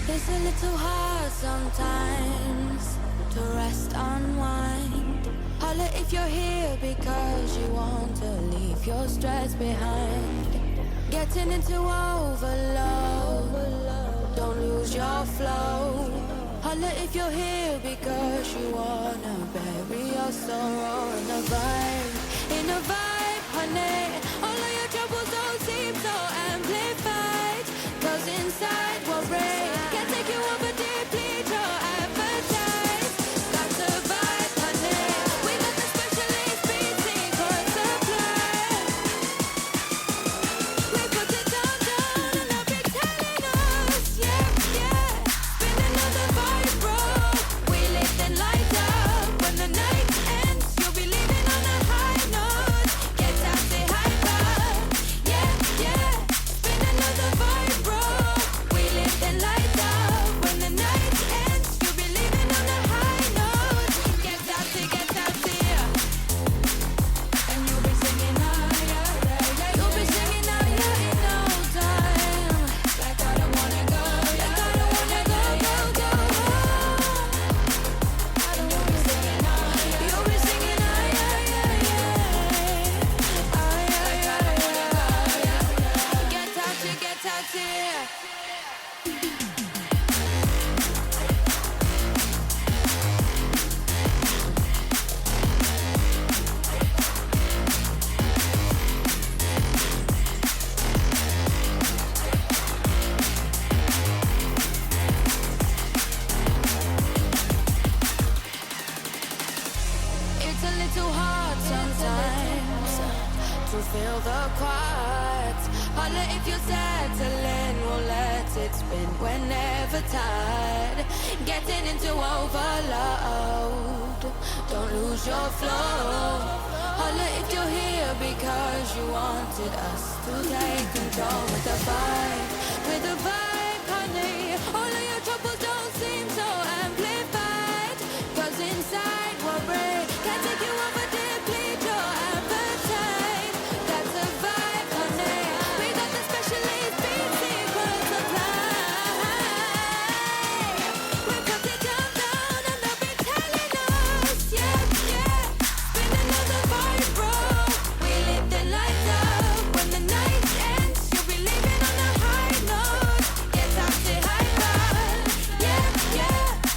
It's a little hard sometimes to rest, unwind. Holla if you're here because you want to leave your stress behind. Getting into overload, don't lose your flow. Holla if you're here because you wanna bury your sorrow in a vibe, honey. All of your troubles don't seem so amplified, 'cause inside we're brave. Can't take you over deeply, your appetite. Got to vibe, honey. We got the specialist beat secret supply. We put it down, and they'll be telling us, yeah. Spinning on the vibe, bro. We lift and light up. When the night ends, you'll be leaving on a high note. Get out, say hi, bye. Yeah. Spinning on the vibe, bro. We lift and light up. When the night ends, you'll be leaving on a high note. Get out, yeah. And you'll be singing, oh yeah. You'll be singing, oh yeah, in no time. Like I don't wanna go, like I don't wanna go home. And you'll be singing, oh yeah. You'll be singing, oh yeah. Oh yeah, like I don't wanna go, Get out, yeah. It's a little hard sometimes to feel the quiet. Holla if you're settling, we'll let it spin whenever tired. Getting into overload, don't lose your flow. Holla if you're here because you wanted us to take control with the vibe, honey. All of your troubles don't seem so amplified, 'cause inside we're brave. Can't take you over deeply, your appetite. That's a vibe, honey. We got the specialist beat secret supply. We put it down, and they'll be telling us, yeah. Spinning on the vibe, bro. We lift and light up. When the night ends, you'll be leaving on a high note. Get out, say hi, bye. Yeah.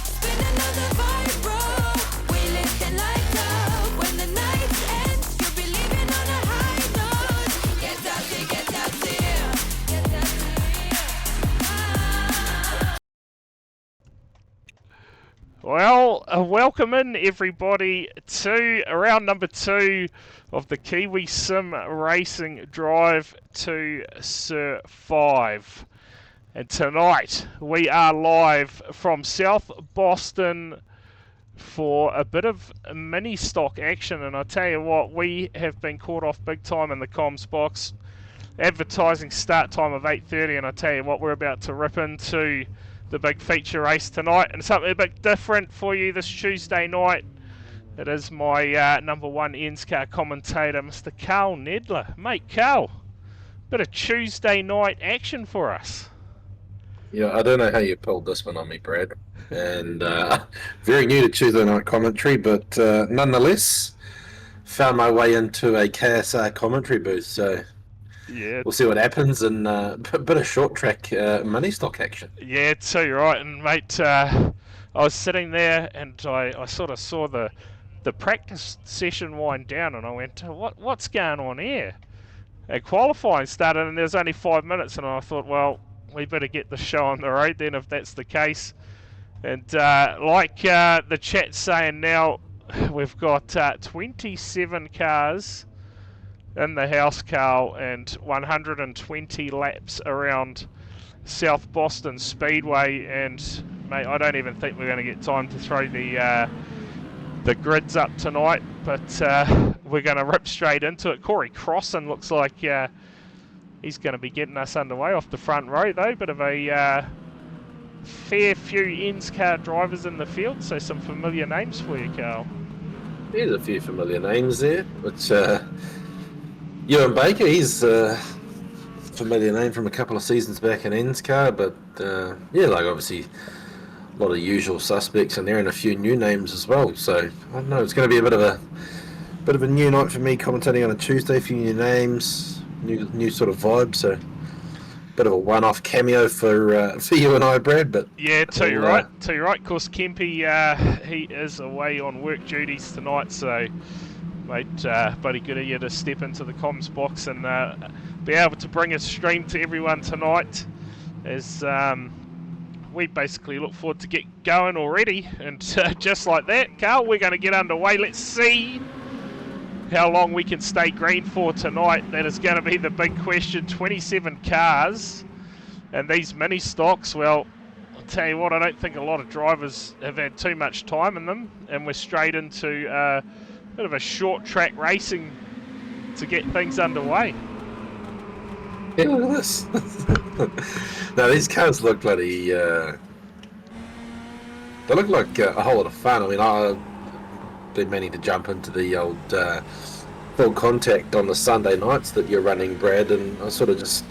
Spinning on the vibe, bro. We lift and light up. When the night ends, you'll be leaving on a high note. Get out, say, get out, say, get out, Well, welcome in everybody to round number 2 of the Kiwi Sim Racing Drive to SurFive. And tonight we are live from South Boston for a bit of mini stock action, and I tell you what, we have been caught off big time in the comms box. Advertising start time of 8:30, and I tell you what, we're about to rip into the big feature race tonight, and something a bit different for you this Tuesday night. It is my number one ends car commentator, Mr. Carl Nedler. Mate, Carl, bit of Tuesday night action for us. Yeah, I don't know how you pulled this one on me, Brad. And very new to Tuesday night commentary, but nonetheless, found my way into a KSR commentary booth. So Yeah, we'll see what happens, and a bit of short track money stock action. yeah, too right. And mate, I was sitting there and I sort of saw the practice session wind down, and I went, what's going on here? And qualifying started, and there's only 5 minutes, and I thought, well, we better get the show on the road then if that's the case. And like the chat's saying now, we've got 27 cars in the house, Carl, and 120 laps around South Boston Speedway. And mate, I don't even think we're going to get time to throw the grids up tonight, but we're going to rip straight into it. Corey Crossan looks like he's going to be getting us underway off the front row, though. Bit of a fair few ends car drivers in the field, so some familiar names for you, Carl. There's a few familiar names there, but Ewan Baker, he's familiar name from a couple of seasons back in NSCAR, but yeah, like obviously a lot of usual suspects in there and a few new names as well. So I don't know, it's going to be a bit of a new night for me commentating on a Tuesday. A few new names, new sort of vibe. So bit of a one-off cameo for you and I, Brad. But Yeah, too we'll, right. Of course, Kempy, he is away on work duties tonight, so mate, bloody good of you to step into the comms box and be able to bring a stream to everyone tonight. As we basically look forward to get going already, and just like that, Carl, we're going to get underway. Let's see how long we can stay green for tonight. That is going to be the big question. 27 cars, and these Ministocks, well, I'll tell you what, I don't think a lot of drivers have had too much time in them, and we're straight into a bit of a short track racing to get things underway. yeah, look at this. Now these cars look bloody. They look like a whole lot of fun. I mean, I've been meaning to jump into the old full contact on the Sunday nights that you're running, Brad, and I sort of just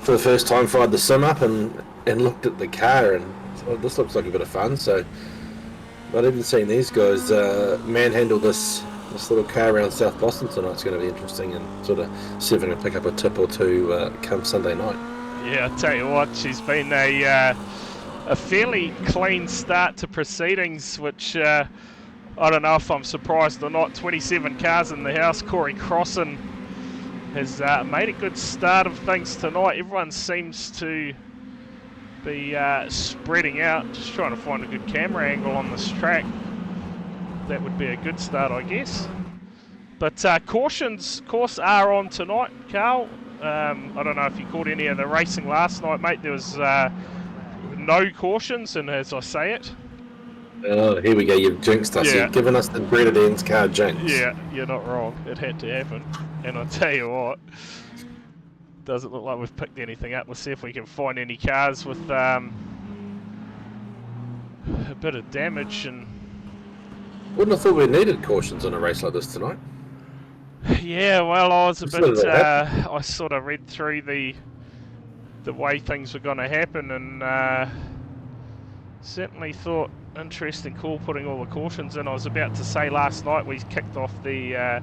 for the first time fired the sim up and looked at the car and thought, this looks like a bit of fun. So I've even seen these guys manhandle this little car around South Boston tonight's going to be interesting, and sort of see if I can pick up a tip or two come Sunday night. Yeah, I'll tell you what, she's been a fairly clean start to proceedings, which I don't know if I'm surprised or not. 27 cars in the house. Corey Crossan has made a good start of things tonight. Everyone seems to be spreading out. Just trying to find a good camera angle on this track. That would be a good start, I guess. But cautions, of course, are on tonight, Carl. I don't know if you caught any of the racing last night, mate. There was no cautions, and as I say it... Oh, here we go. You've jinxed us. Yeah. You've given us the Breaded Ends car jinx. Yeah, you're not wrong. It had to happen. And I'll tell you what, doesn't look like we've picked anything up. We'll see if we can find any cars with a bit of damage. And Wouldn't have thought we needed cautions on a race like this tonight. yeah, well, I was a Sort of bit. that. I sort of read through the way things were going to happen, and certainly thought interesting call putting all the cautions in. I was about to say last night we kicked off the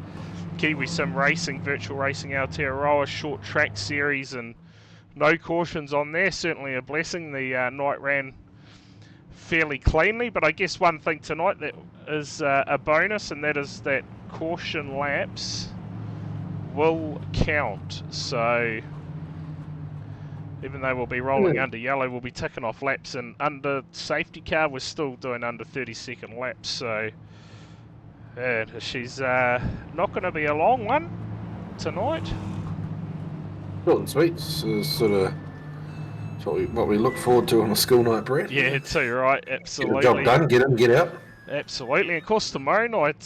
Kiwi Sim Racing Virtual Racing Aotearoa short track series, and no cautions on there. Certainly a blessing. The night ran fairly cleanly, but I guess one thing tonight that is a bonus, and that is that caution laps will count. So even though we'll be rolling under yellow, we'll be ticking off laps, and under safety car we're still doing under 30-second laps. So she's not going to be a long one tonight. Short and sweet. So, sort of what we look forward to on a school night, Brett. Yeah, too right, absolutely. Get the job done, get in, get out. Absolutely. Of course, tomorrow night,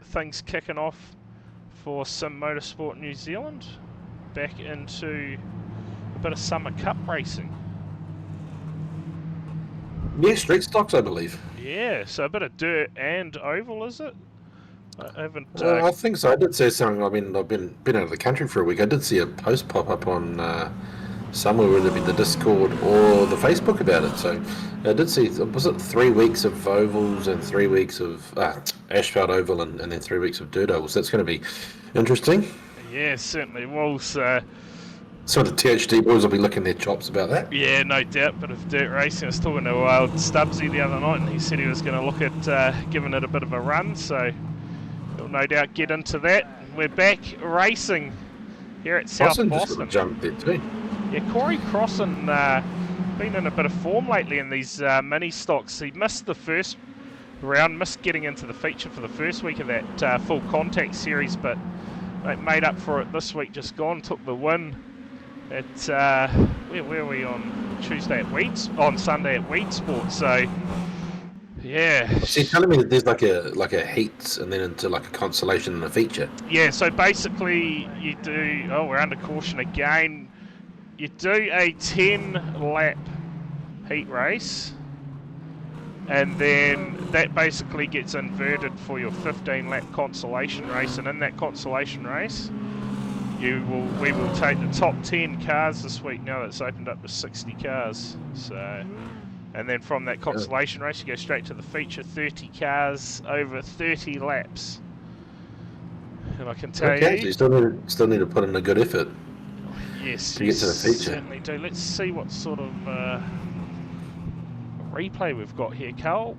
things kicking off for Sim Motorsport New Zealand. Back into a bit of summer cup racing. Yeah, street stocks, I believe. Yeah, so a bit of dirt and oval, is it? I haven't... I think so. I did see something. I mean, I've been out of the country for a week. I did see a post pop up on somewhere, whether it be the Discord or the Facebook about it. So I did see, was it 3 weeks of ovals and 3 weeks of asphalt oval and then 3 weeks of dirt ovals. That's going to be interesting. Yeah, certainly will. So some of the THD boys will be licking their chops about that. yeah, no doubt. Bit of dirt racing. I was talking to Stubbsy the other night, and he said he was going to look at giving it a bit of a run. So we'll no doubt get into that. We're back racing here at South Boston Boston. just got a jump there too. Yeah, Corey Crossan been in a bit of form lately in these Ministocks. He missed the first round, missed getting into the feature for the first week of that full contact series, but made up for it this week. Just gone, took the win at where were we on Tuesday at Weeds, on Sunday at Weed Sport. So yeah. So you're telling me that there's like a heats and then into like a consolation and a feature? Yeah. So basically, you do. Oh, we're under caution again. You do a 10-lap heat race, and then that basically gets inverted for your 15-lap consolation race. And in that consolation race, we will take the top 10 cars this week now that's opened up to 60 cars. So, and then from that consolation race, you go straight to the feature, 30 cars over 30 laps. And I can tell Okay, you, so you still need to put in a good effort. yes, to you get to the feature. certainly do. Let's see what sort of replay we've got here, Carl.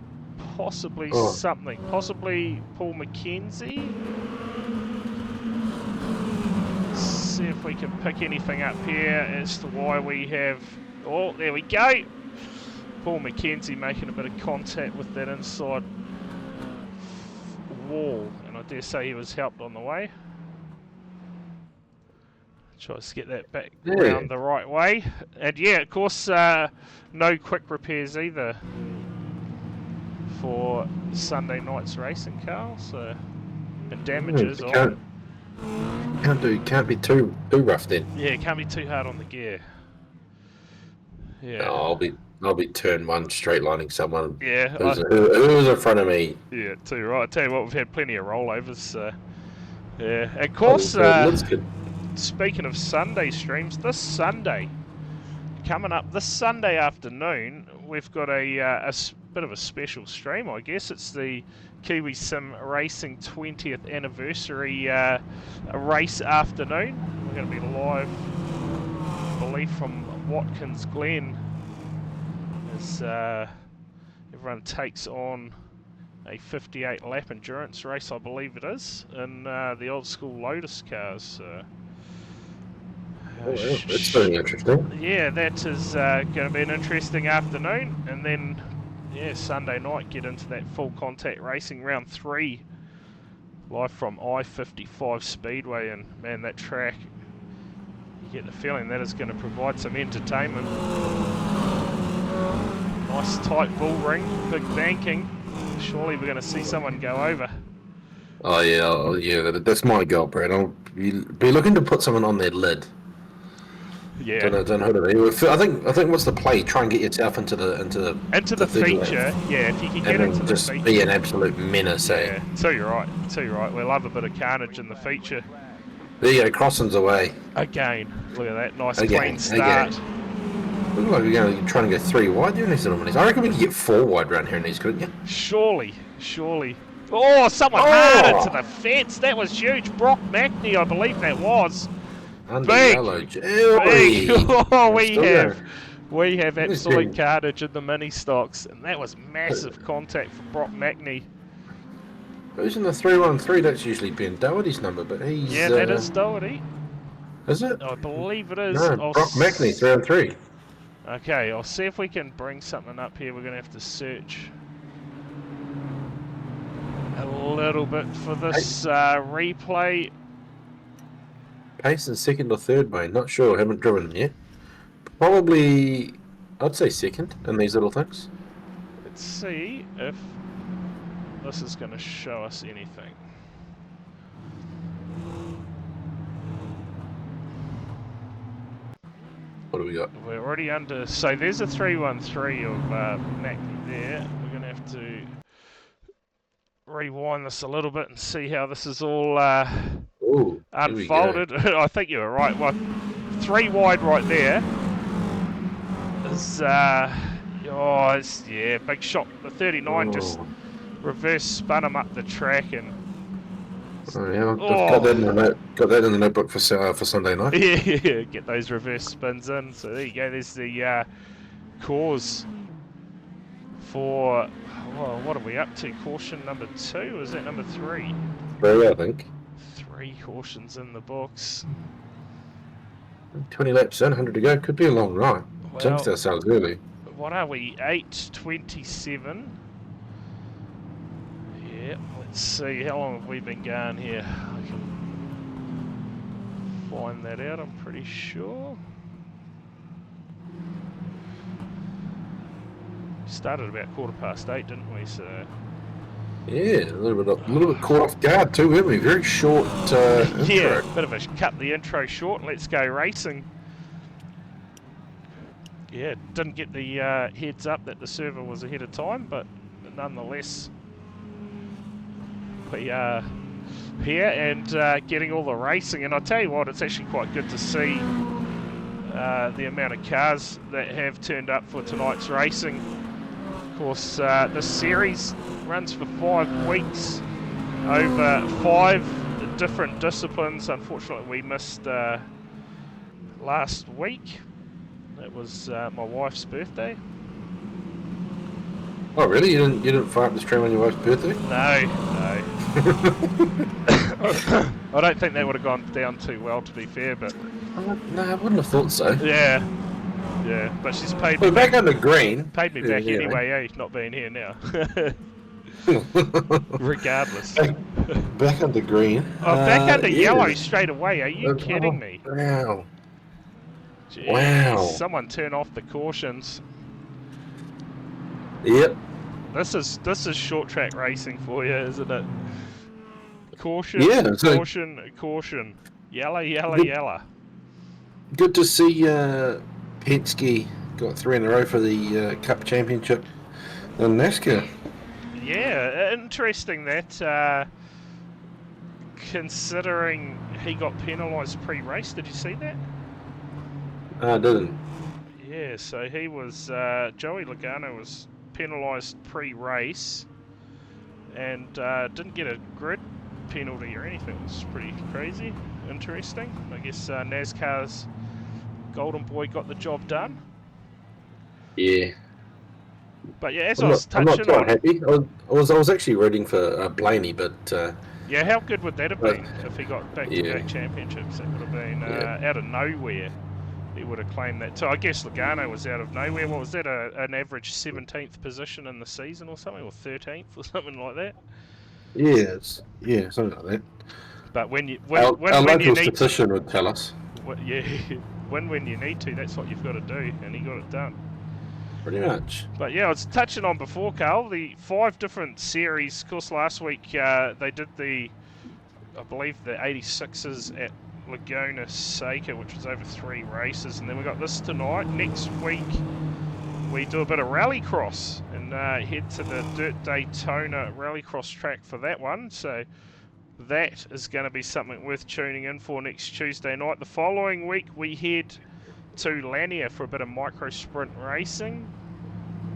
Possibly something. Possibly Paul McKenzie. See if we can pick anything up here as to why we have... Oh, there we go! Paul McKenzie making a bit of contact with that inside wall, and I dare say he was helped on the way. Try to get that back around the right way. And yeah, of course, no quick repairs either for Sunday night's racing, Carl. So, and damages on... Can't be too rough then. Yeah, it can't be too hard on the gear. Yeah. No, I'll be turn one straight lining someone. Yeah. Who's in front of me? Yeah, too right. I tell you what, we've had plenty of rollovers. Yeah. Of course, speaking of Sunday streams, this Sunday, coming up this Sunday afternoon, we've got a bit of a special stream, I guess. It's the Kiwi Sim Racing 20th anniversary race afternoon. We're going to be live, I believe, from Watkins Glen as everyone takes on a 58 lap endurance race, I believe it is, in the old school Lotus cars. That's very interesting. Yeah, that is going to be an interesting afternoon, and then Sunday night get into that full contact racing round 3 live from I-55 Speedway, and man, that track, you get the feeling that is going to provide some entertainment. Nice tight bull ring, big banking. Surely we're going to see someone go over. Oh yeah, that's my goal, Brad. I'll be looking to put someone on their lid. Yeah. Don't know who to be. I think what's the play? Try and get yourself into the feature. Yeah, if you can get into the feature. Just be an absolute menace. Yeah, so you're right. We'll love a bit of carnage in the feature. There you go, crossings away. Again, look at that nice clean start. Look like you're trying to go 3 wide there in these little minis. I reckon we could get 4 wide around here in these, couldn't you? Surely. Oh, someone hard into the fence. That was huge. Brock Macney, I believe that was. Big. Oh, we have absolute carnage in the Ministocks, and that was massive contact for Brock Macney. Who's in the 313? That's usually Ben Doherty's number, but he's... Yeah, that is Doherty. Is it? I believe it is. No, Brock Macney, 313. Okay, I'll see if we can bring something up here. We're going to have to search a little bit for this replay. Pace in second or third, mate. Not sure. Haven't driven them yet. Probably, I'd say second in these little things. Let's see if this is going to show us anything. What do we got? We're already under... So there's a 313 of Macney there. We're going to have to rewind this a little bit and see how this is all unfolded. I think you were right. Well, 3 wide right there is... big shot. The 39 just reverse spun him up the track and... I've got that in the notebook for Sunday night. Yeah, get those reverse spins in. So there you go. There's the cause for... Well, what are we up to? Caution number 2? Or is that number 3? 3, I think. 3 cautions in the books. 20 laps in, 100 to go. Could be a long ride. Jinxed ourselves early. What are we? 8:27. Yeah, let's see. How long have we been going here? I can find that out, I'm pretty sure. Started about 8:15, didn't we? So yeah, a little bit caught off guard too, weren't we? Very short intro. Yeah, bit of a cut the intro short and let's go racing. Yeah, didn't get the heads up that the server was ahead of time, but nonetheless, we are here and getting all the racing. And I'll tell you what, it's actually quite good to see the amount of cars that have turned up for tonight's racing. Of course, this series runs for 5 weeks over 5 different disciplines. Unfortunately, we missed last week. It was my wife's birthday. Oh, really? You didn't fire up the stream on your wife's birthday? No. I don't think that would have gone down too well, to be fair, but... No, I wouldn't have thought so. Yeah, but she's paid me We're back under green. Paid me back anyway, not being here now. Regardless. Back under green. Oh, back under yellow straight away, are you kidding me? Wow. Jeez, Wow. Someone turn off the cautions. Yep. This is short track racing for you, isn't it? Caution, caution. Yellow. Good to see Penske got 3 in a row for the Cup Championship in NASCAR. Yeah, interesting that, considering he got penalised pre-race. Did you see that? I didn't. Yeah, so he was, Joey Logano was penalised pre-race and didn't get a grid penalty or anything. It was pretty crazy. Interesting. I guess NASCAR's golden boy got the job done. Yeah. But yeah, as I'm I was not touching quite on... happy. I was actually rooting for Blaney, but... yeah, how good would that have been if he got back-to-back championships? It would have been out of nowhere. He would have claimed that. So I guess Logano was out of nowhere. What was that, an average 17th position in the season or something? Or 13th or something like that? Yeah, something like that. But when you Our when you local need statistician would tell us. when you need to, that's what you've got to do, and he got it done. Pretty much. But yeah, I was touching on before, Carl, the 5 different series. Of course, last week they did I believe the 86s at Laguna Seca, which was over 3 races, and then we got this tonight. Next week we do a bit of rallycross and head to the Dirt Daytona rallycross track for that one. So that is going to be something worth tuning in for next Tuesday night. The following week we head to Lanier for a bit of micro sprint racing,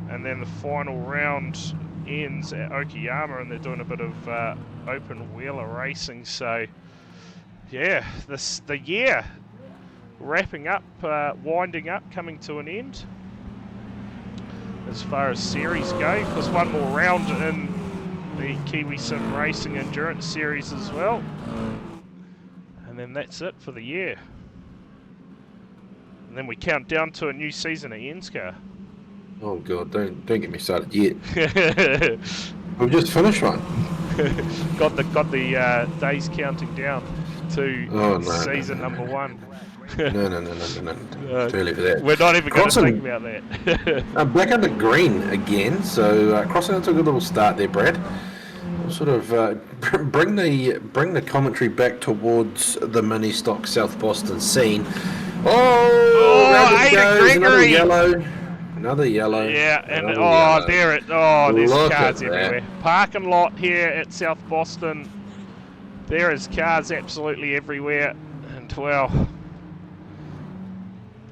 and then the final round ends at Okayama and they're doing a bit of open wheeler racing. So yeah, the year wrapping up, winding up, coming to an end as far as series go. There's one more round in the Kiwi Sim Racing Endurance Series as well, and then that's it for the year. And then we count down to a new season at Enscar. Oh god, don't get me started yet. We've just finished one. got the days counting down to season number 1. No. Too early for that. We're not even going to think about that. Back under green again, so crossing into a good little start there, Brad. We'll sort of bring the commentary back towards the Ministocks South Boston scene. Oh, another yellow. Yeah, and yellow. there's Look cars at everywhere. that. Parking lot here at South Boston. There is cars absolutely everywhere, and well,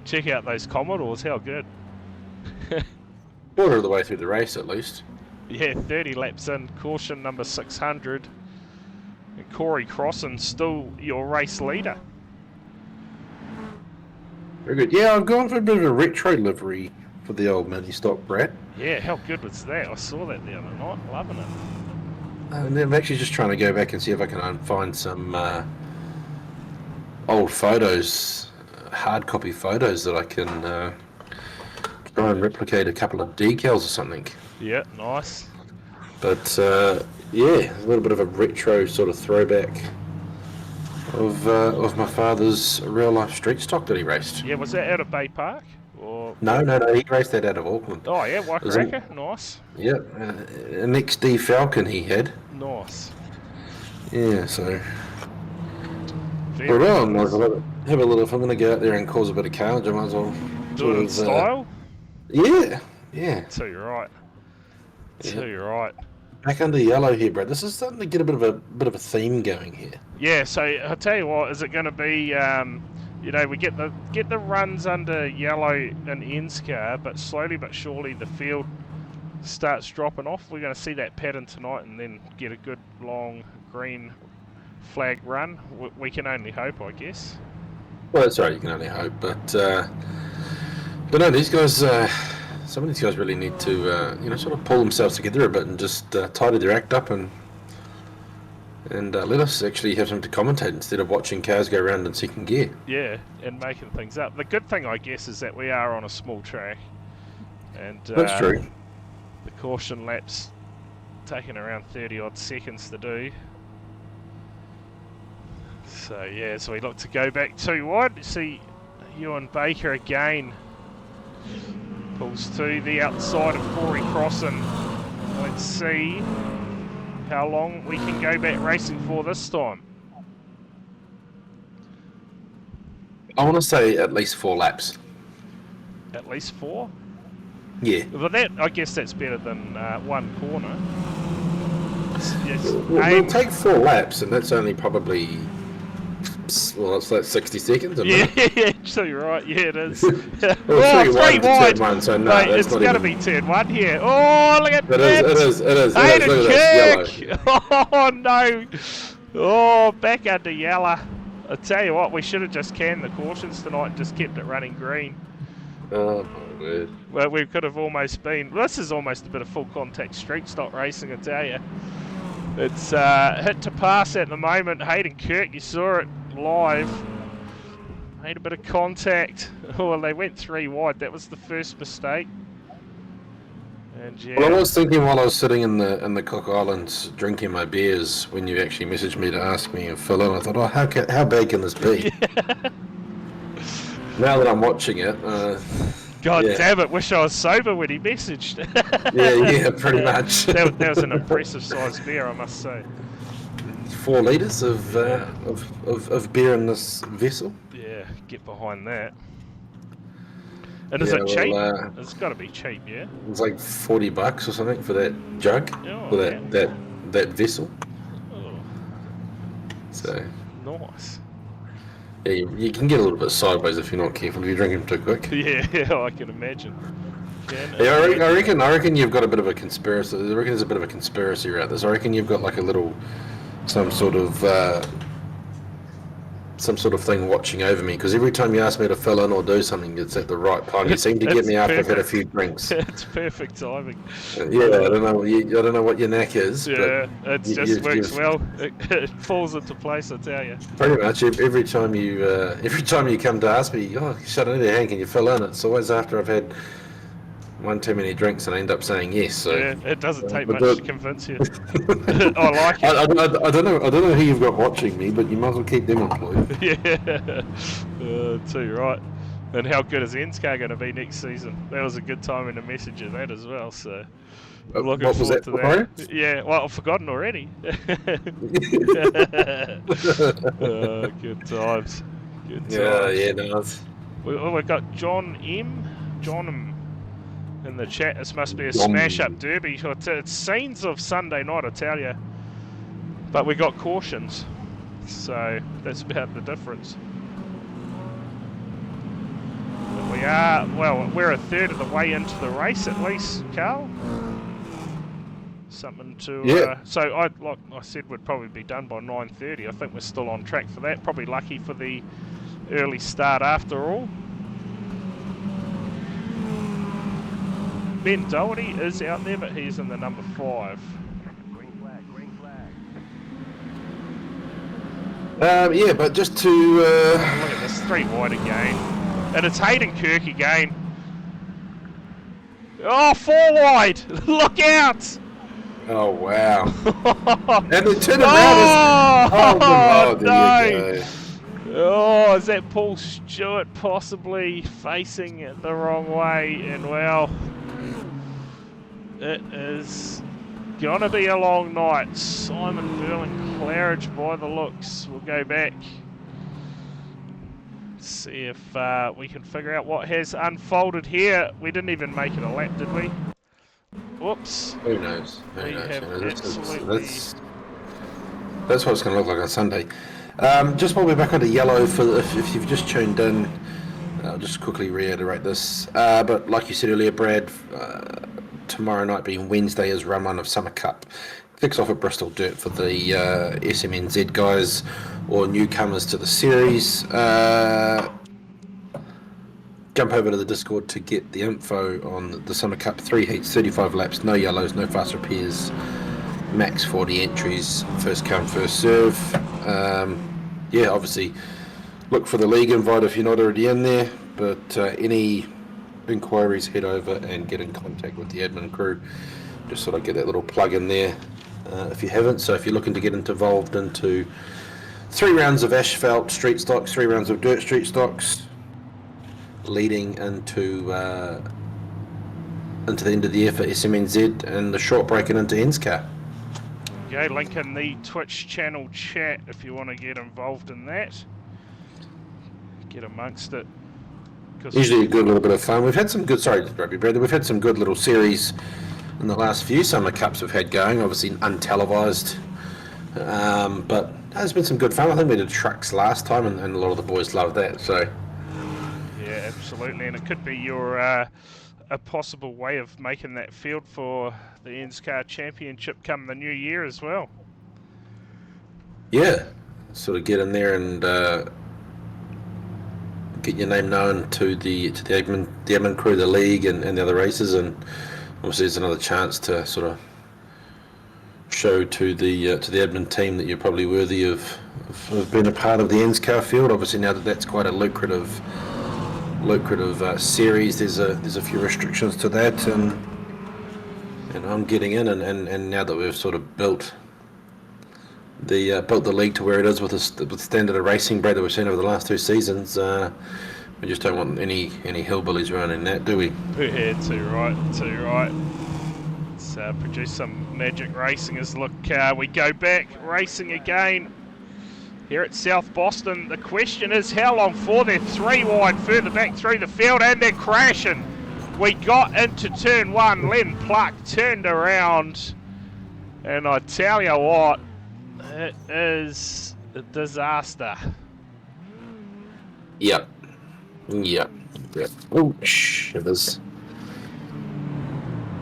check out those Commodores. How good! Quarter of the way through the race, at least. Yeah, 30 laps in. Caution number 600. And Corey Crossan still your race leader. Very good. Yeah, I've gone for a bit of a retro livery for the old Ministocks, Brad. Yeah, how good was that? I saw that the other night. Loving it. And I'm actually just trying to go back and see if I can find some old photos, hard copy photos that I can try and replicate a couple of decals or something. Yeah, nice. But yeah, a little bit of a retro sort of throwback of my father's real life street stock that he raced. Yeah, was that out of Bay Park? Or... No, he raced that out of Auckland. Oh yeah, Wakaraka, nice. Yep, an XD Falcon he had. Nice. Yeah, so. Very Well, nice. have a little. If I'm going to go out there and cause a bit of carnage, I might as well Do it in style? Yeah. Too right. Yeah. Too right. back under yellow here, Brad. This is starting to get a bit of a theme going here. Yeah, so I'll tell you what, is it going to be? You know, we get the runs under yellow and NSCAR, but slowly but surely the field starts dropping off. We're going to see that pattern tonight, and then get a good long green flag run. We can only hope, I guess. Well, that's right. You can only hope, but no, these guys. Some of these guys really need to, sort of pull themselves together a bit and just tidy their act up and let us actually have something to commentate instead of watching cars go around in second gear. Yeah, and making things up. The good thing, I guess, is that we are on a small track, and That's true. The caution lap's taking around 30 odd seconds to do. So yeah, so we look to go back 2 wide. See Ewan Baker again. Pulls to the outside of Corey Crossing. Let's see how long we can go back racing for this time. I want to say at least 4 laps. At least 4? Yeah. Well, I guess that's better than 1 corner. Yes. We'll take 4 laps, and that's only probably... Well, it's like 60 seconds. Yeah, actually, right. Yeah, it is. Well, 3 wide. One, so no, mate, it's got to be turn 1 here. Oh, look at that. It is. Hayden Look at this, yellow. Oh, no. Oh, back under yellow. I tell you what, we should have just canned the cautions tonight and just kept it running green. Oh, my word. Well, we could have almost been... This is almost a bit of full contact street stock racing, I tell you. It's hit to pass at the moment. Hayden Kirk, you saw it live. Made a bit of contact. Oh, well, they went 3 wide. That was the first mistake. And yeah. Well, I was thinking while I was sitting in the Cook Islands drinking my beers when you actually messaged me to ask me and fill in, I thought, how bad can this be? Now that I'm watching it, God yeah. damn it! Wish I was sober when he messaged. yeah, pretty much. that was an impressive size beer, I must say. 4 litres of beer in this vessel. Yeah, get behind that. And is it cheap? It's got to be cheap, yeah. It's like $40 or something for that jug, for that vessel. Oh. So nice. Yeah, you can get a little bit sideways if you're not careful. If you drink them too quick. Yeah, I can imagine. Yeah, I reckon you've got a bit of a conspiracy. I reckon there's a bit of a conspiracy around this. I reckon you've got like some sort of thing watching over me, because every time you ask me to fill in or do something, it's at the right time. You seem to get me after I've had a few drinks. It's perfect timing. Yeah, I don't know what your knack is. Yeah, it just works well. It falls into place, I tell you. Pretty much every time you come to ask me, shut it there, Hank, can you fill in? It's always after I've had one too many drinks and I end up saying yes. So yeah, it doesn't take much to convince you. I like it. I don't know who you've got watching me, but you might as well keep them employed. Yeah, too right. And how good is NSCAR going to be next season? That was a good time in the message of that as well. So looking what was forward that to that. Yeah, well, I've forgotten already. Good times. Good times. Yeah, no. We've got John M. In the chat. This must be a smash-up derby. It's scenes of Sunday night, I tell you. But we got cautions, so that's about the difference. But we're a third of the way into the race at least, Carl. Something to. Yeah. So like I said, we'd probably be done by 9:30. I think we're still on track for that. Probably lucky for the early start after all. Ben Doherty is out there, but he's in the number 5. Green flag. Yeah, but just to look at this, 3 wide again, and it's Hayden Kirk again. Oh, 4 wide! Look out! Oh wow! And they turn around. Oh, there no! you go. Oh, is that Paul Stewart possibly facing it the wrong way? And well, it is gonna be a long night. Simon Burling Claridge by the looks. We'll go back, see if we can figure out what has unfolded here. We didn't even make it a lap, did we? Whoops. Who knows? Who We knows? have You know, absolutely... that's what it's going to look like on Sunday. Just while we're back onto yellow, for if you've just tuned in, I'll just quickly reiterate this. But like you said earlier, Brad, tomorrow night being Wednesday is run one of Summer Cup. Kicks off at Bristol Dirt for the SMNZ guys or newcomers to the series. Jump over to the Discord to get the info on the Summer Cup. 3 heats, 35 laps, no yellows, no fast repairs, max 40 entries, first come, first serve. Yeah, obviously look for the league invite if you're not already in there, but any inquiries, head over and get in contact with the admin crew. Just sort of get that little plug in there if you haven't. So if you're looking to get involved into 3 rounds of asphalt street stocks, 3 rounds of dirt street stocks, leading into the end of the year for SMNZ, and the short breaking into NSCAR. Okay, link in the Twitch channel chat if you want to get involved in that. Get amongst it. Usually a good little bit of fun. We've had some good, sorry, Rugby Brother, we've had some good little series in the last few Summer Cups we've had going, obviously untelevised. But there's been some good fun. I think we did trucks last time, and a lot of the boys loved that. So yeah, absolutely, and it could be your a possible way of making that field for the NSCAR Championship come the new year as well. yeah, sort of get in there and get your name known to the admin crew, the league, and the other races, and obviously it's another chance to sort of show to the admin team that you're probably worthy of being a part of the NSCAR field. Obviously now that's quite a lucrative series. There's a few restrictions to that, and I'm getting in, and now that we've sort of built the league to where it is with the standard of racing, Brad, that we've seen over the last 2 seasons, we just don't want any hillbillies running that, do we? Yeah, too right. Let's produce some magic racing as look, we go back racing again here at South Boston. The question is how long for? They're 3 wide further back through the field, and they're crashing. We got into turn 1, Len Pluck turned around, and I tell you what, it is a disaster. Yep. Oh, shivers.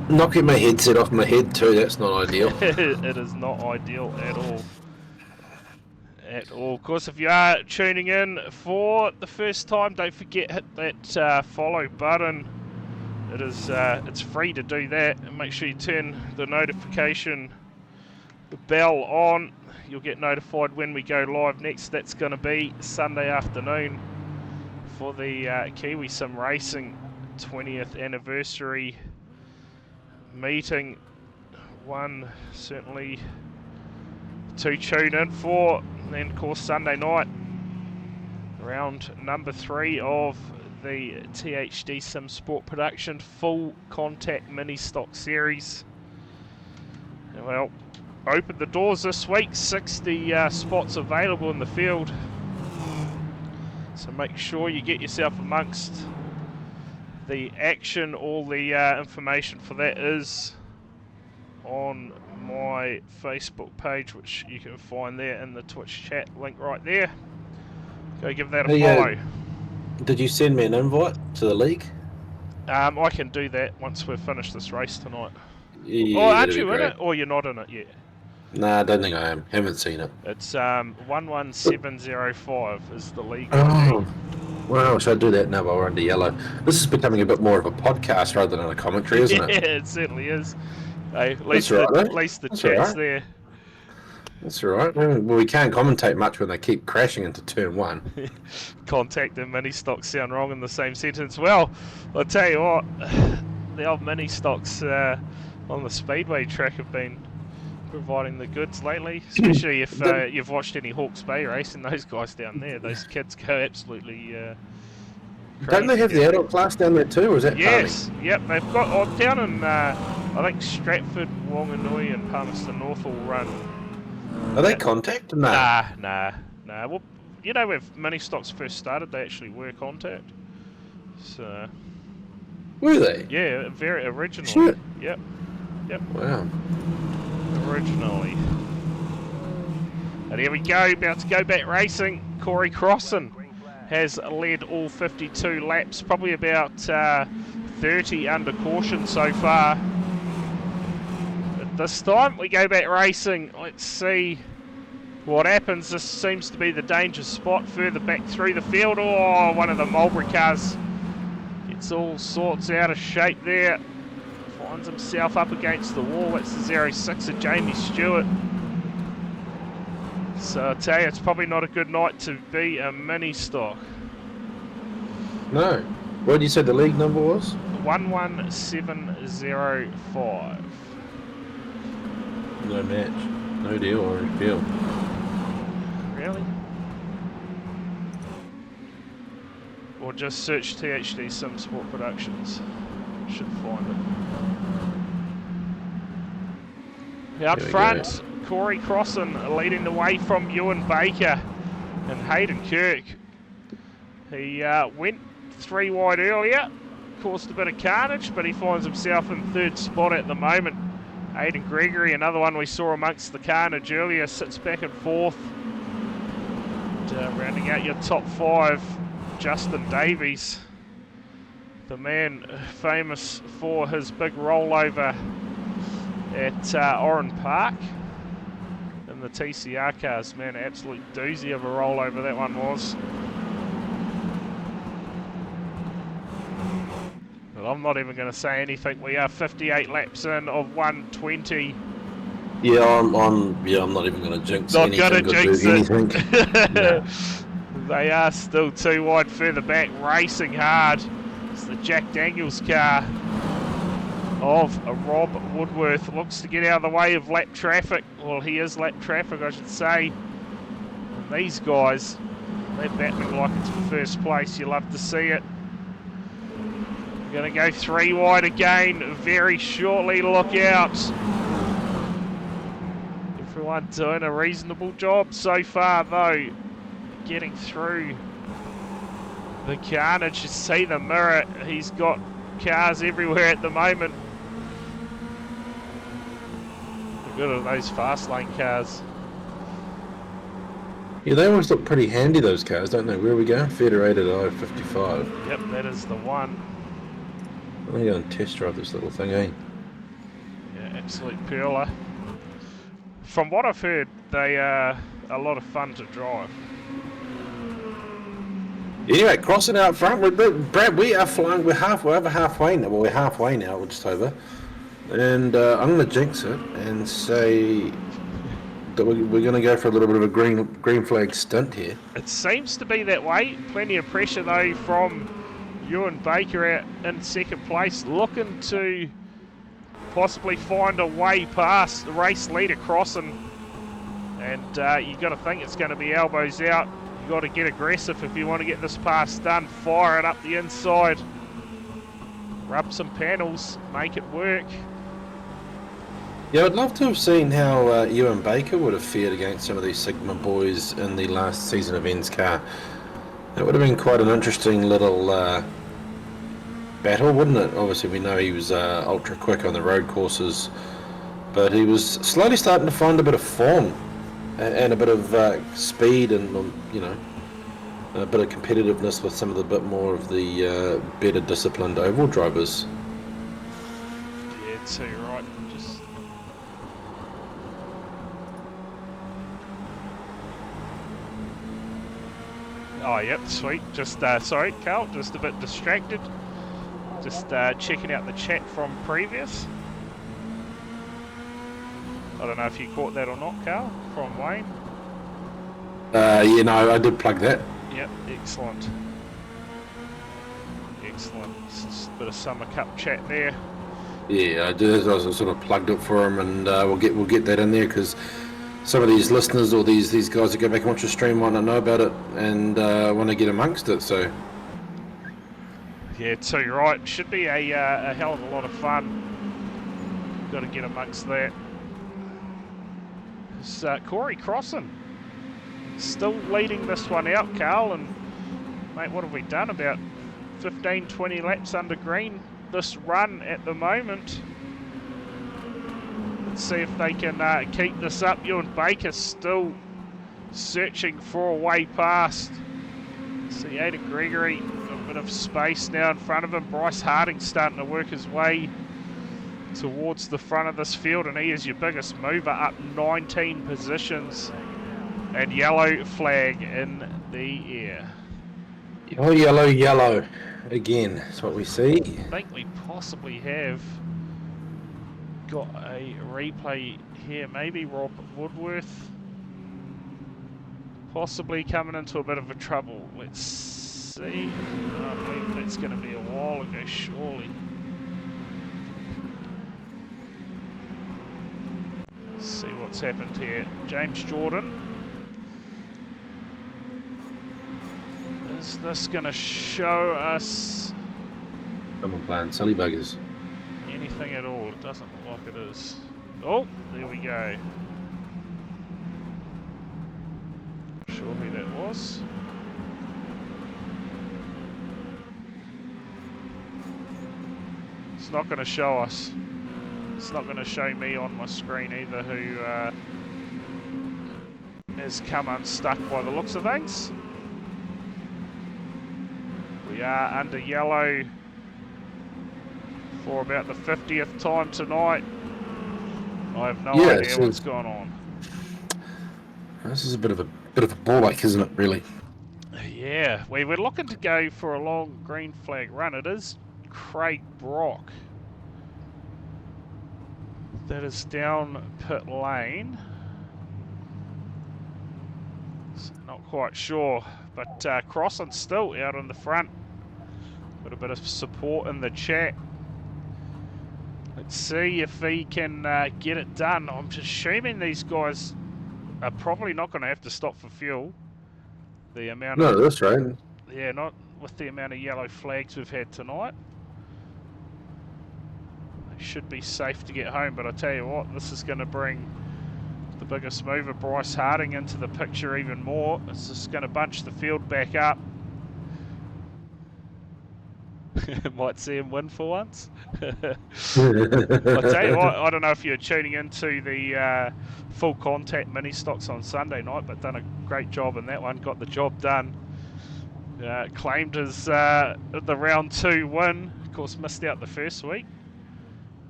Knocking my headset off my head too, that's not ideal. It is not ideal at all. Of course, if you are tuning in for the first time, don't forget hit that follow button. It is it's free to do that, and make sure you turn the notification bell on. You'll get notified when we go live next. That's going to be Sunday afternoon for the Kiwi Sim Racing 20th anniversary meeting. One certainly to tune in for. And then of course Sunday night, round number 3 of the THD Sim Sport Production full contact mini stock series. And well, open the doors this week, 60 spots available in the field, so make sure you get yourself amongst the action. All the information for that is on my Facebook page, which you can find there in the Twitch chat link right there. Go give that a follow. Did you send me an invite to the league? I can do that once we've finished this race tonight. Yeah, aren't you in it, or you're not in it yet? Nah, I don't think I am. Haven't seen it. It's 11705 is the league. Oh, well, should I do that now while we're under yellow? This is becoming a bit more of a podcast rather than a commentary, isn't it? Yeah, it certainly is. Hey, at least the chat's right. there. That's all right. Well, we can't commentate much when they keep crashing into turn 1. Contact and mini stocks sound wrong in the same sentence. Well, I'll tell you what, the old mini stocks on the speedway track have been providing the goods lately, especially if you've watched any Hawke's Bay race, and those guys down there, those kids go absolutely crazy. Don't they have the adult class down there too, or is that Yes, yep, they've got down in I think Stratford, Wanganui and Palmerston North all run. Are they contact? Nah. Well, you know, when mini stocks first started, they actually were contact. So. Were they? Yeah, very original. Shit. Yep. Yep. Wow. Originally. And here we go, about to go back racing. Corey Crossan has led all 52 laps, probably about 30 under caution so far. But this time we go back racing. Let's see what happens. This seems to be the danger spot further back through the field. Oh, one of the Mulberry cars gets all sorts out of shape there. Finds himself up against the wall. That's the 06 of Jamie Stewart. So I tell you, it's probably not a good night to be a Ministock. No. What did you say the league number was? 11705. No match. No deal, orange peel. Really? Or just search THD Sim Sport Productions. Should find it. Out front, Corey Crossan leading the way from Ewan Baker and Hayden Kirk. He went 3 wide earlier, caused a bit of carnage, but he finds himself in 3rd spot at the moment. Aidan Gregory, another one we saw amongst the carnage earlier, sits back in 4th. And, rounding out your top 5, Justin Davies, the man famous for his big rollover at Oran Park in the TCR cars. Man, absolute doozy of a rollover that one was. Well, I'm not even going to say anything. We are 58 laps in of 120. Yeah, I'm not even going to jinx Not anything. going to jinx anything. it. They are still 2 wide further back, racing hard. It's the Jack Daniels car of Rob Woodworth. Looks to get out of the way of lap traffic. Well, he is lap traffic, I should say. And these guys, they're battling like it's for first place. You love to see it. Going to go 3 wide again very shortly. Look out. Everyone doing a reasonable job so far, though. Getting through the carnage. You see the mirror. He's got cars everywhere at the moment. They're good at those fast lane cars. Yeah, they always look pretty handy, those cars, don't they? Where are we going? Federated I-55. Yep, that is the one. I'm going to go and test drive this little thing, eh? Yeah, absolute pearler. From what I've heard, they are a lot of fun to drive. Anyway, crossing out front, Brad, we are flying. We're over halfway now. Well, we're halfway now. We're just over. And I'm going to jinx it and say that we're going to go for a little bit of a green flag stunt here. It seems to be that way. Plenty of pressure, though, from Ewan Baker out in 2nd place, looking to possibly find a way past the race leader Crossan. And you've got to think it's going to be elbows out. You've got to get aggressive if you want to get this pass done. Fire it up the inside. Rub some panels. Make it work. Yeah, I'd love to have seen how Ewan Baker would have fared against some of these Sigma boys in the last season of N's car. That would have been quite an interesting little battle, wouldn't it? Obviously, we know he was ultra quick on the road courses, but he was slowly starting to find a bit of form and a bit of speed and, you know, a bit of competitiveness with some of the bit more of the better disciplined oval drivers. Yeah, so you're right. Just oh, yep, sweet. Just sorry, Carl, just a bit distracted. Just checking out the chat from previous. I don't know if you caught that or not, Carl, from Wayne. You know, I did plug that. Yep, excellent. Excellent. Just a bit of Summer Cup chat there. Yeah, I did. I sort of plugged it for him, and we'll get that in there because some of these listeners or these guys that go back and watch the stream want to know about it and want to get amongst it. So yeah, so you're right. Should be a hell of a lot of fun. Got to get amongst that. It's Corey Crossan still leading this one out, Carl, and mate, what have we done? About 15-20 laps under green this run at the moment. Let's see if they can keep this up. Ewan Baker still searching for a way past. See Aidan Gregory, got a bit of space now in front of him. Bryce Harding starting to work his way towards the front of this field, and he is your biggest mover, up 19 positions. And yellow flag in the air. Oh, yellow, yellow. Again, that's what we see. I think we possibly have got a replay here. Maybe Rob Woodworth possibly coming into a bit of a trouble. Let's see. I believe that's going to be a while ago, surely. Let's see what's happened here. James Jordan. Is this going to show us Someone playing silly buggers. anything at all? It doesn't look like it is. Oh, there we go. Not sure who that was. It's not going to show us. It's not going to show me on my screen either who has come unstuck by the looks of things. We are under yellow for about the 50th time tonight. I have no idea what's going on. This is a bit of a ball ache, isn't it? Really? Yeah, we were looking to go for a long green flag run. It is Craig Brock that is down pit lane. So not quite sure, but Crossan still out in the front. Got a bit of support in the chat. Let's see if he can get it done. I'm just assuming these guys are probably not going to have to stop for fuel. The amount No, that's right. Yeah, not with the amount of yellow flags we've had tonight. They should be safe to get home, but I tell you what, this is going to bring the biggest mover, Bryce Harding, into the picture even more. It's just going to bunch the field back up. Might see him win for once. I'll tell you what, I don't know if you're tuning into the full contact Ministocks on Sunday night, but done a great job in that one, got the job done. Claimed his the round 2 win, of course missed out the first week.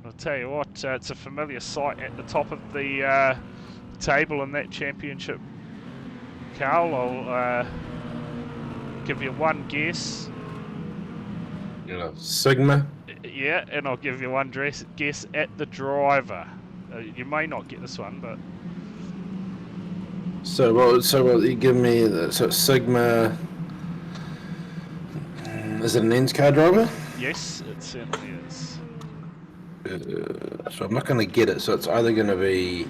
I'll tell you what, it's a familiar sight at the top of the table in that championship. Carl, I'll give you one guess. You know, Sigma. Yeah, and I'll give you one guess at the driver. You may not get this one, but So what you give me? So Sigma. Is it an ends car driver? yes, it certainly is. So I'm not going to get it. So it's either going to be.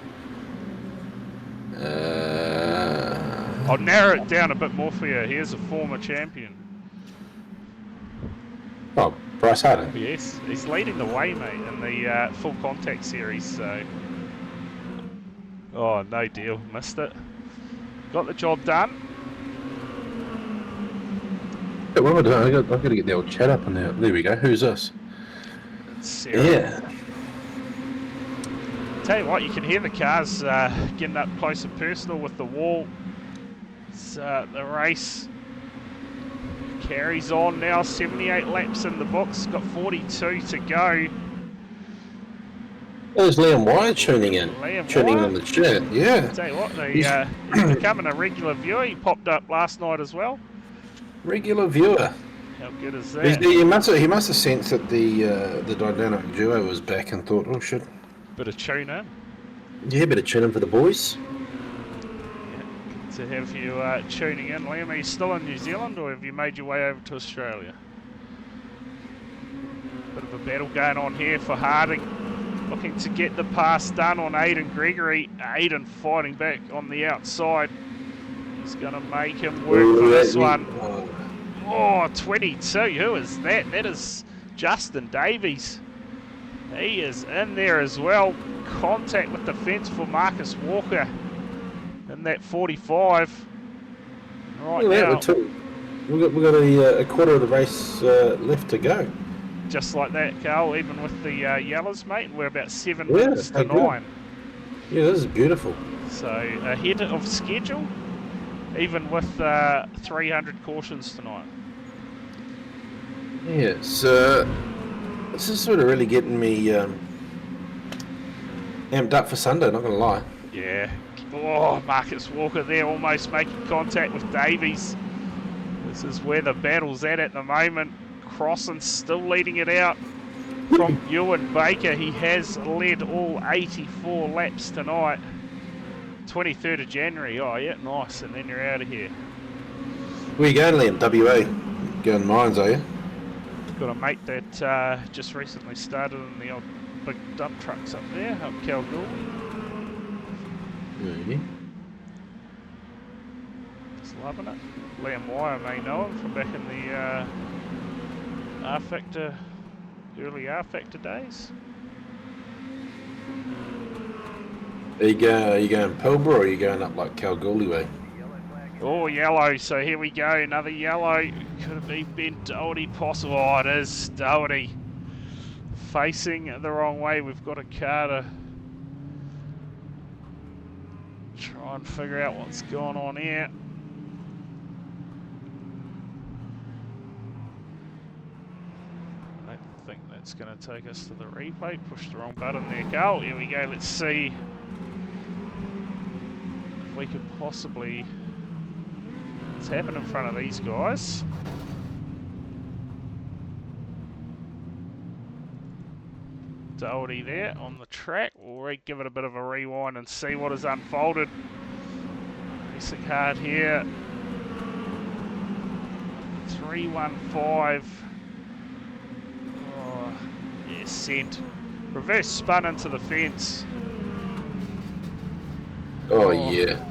I'll narrow it down a bit more for you. Here's a former champion. Oh, Bryce Harding. Yes, he's leading the way, mate, in the full contact series. So, oh, no deal, missed it. Got the job done. Hey, what am I doing? I've got to get the old chat up in there. There we go. Who's this? It's Sarah. Yeah. Tell you what, you can hear the cars getting up close and personal with the wall. It's, the race carries on now, 78 laps in the books, got 42 to go. There's Liam Wyatt tuning in. Tuning in the chat, yeah. Tell you what, he's becoming a regular viewer. He popped up last night as well. Regular viewer. How good is that? He must have sensed that the dynamic duo was back and thought, oh shit. Bit of tune in. Yeah, better tune in for the boys. To have you tuning in. Liam, are you still in New Zealand or have you made your way over to Australia? Bit of a battle going on here for Harding. Looking to get the pass done on Aidan Gregory. Aidan fighting back on the outside. He's going to make him work for this one. Oh, 22. Who is that? That is Justin Davies. He is in there as well. Contact with the fence for Marcus Walker. In that 45 right now. We've got a quarter of the race left to go. Just like that, Carl, even with the yellows, mate, we're about 7 minutes to 9. Yeah, this is beautiful. So ahead of schedule, even with 300 cautions tonight. Yeah, so this is sort of really getting me amped up for Sunday, not going to lie. Yeah. Oh, Marcus Walker there almost making contact with Davies. This is where the battle's at the moment. Crossan's still leading it out from Ewan Baker. He has led all 84 laps tonight. 23rd of January. Oh, yeah, nice. And then you're out of here. Where you going, Liam? WA? Going mines, are you? Got a mate that just recently started in the old big dump trucks up there, up Kalgoorlie. Yeah. Just loving it. Liam Wire may know him from back in the R-Factor, early R-Factor days. Are you going Pilbara or are you going up like Kalgoorlie way? Oh, yellow. So here we go. Another yellow. Could it be Ben Doherty possible? Oh, it is Doherty. Facing the wrong way. We've got a car to try and figure out what's going on here. I don't think that's going to take us to the replay. Push the wrong button there. Go. Here we go. Let's see if we could possibly... What's happened in front of these guys? Doherty there on the track. We'll give it a bit of a rewind and see what has unfolded. Racing hard here. 315. Oh, yeah, sent. Reverse spun into the fence. Oh, yeah.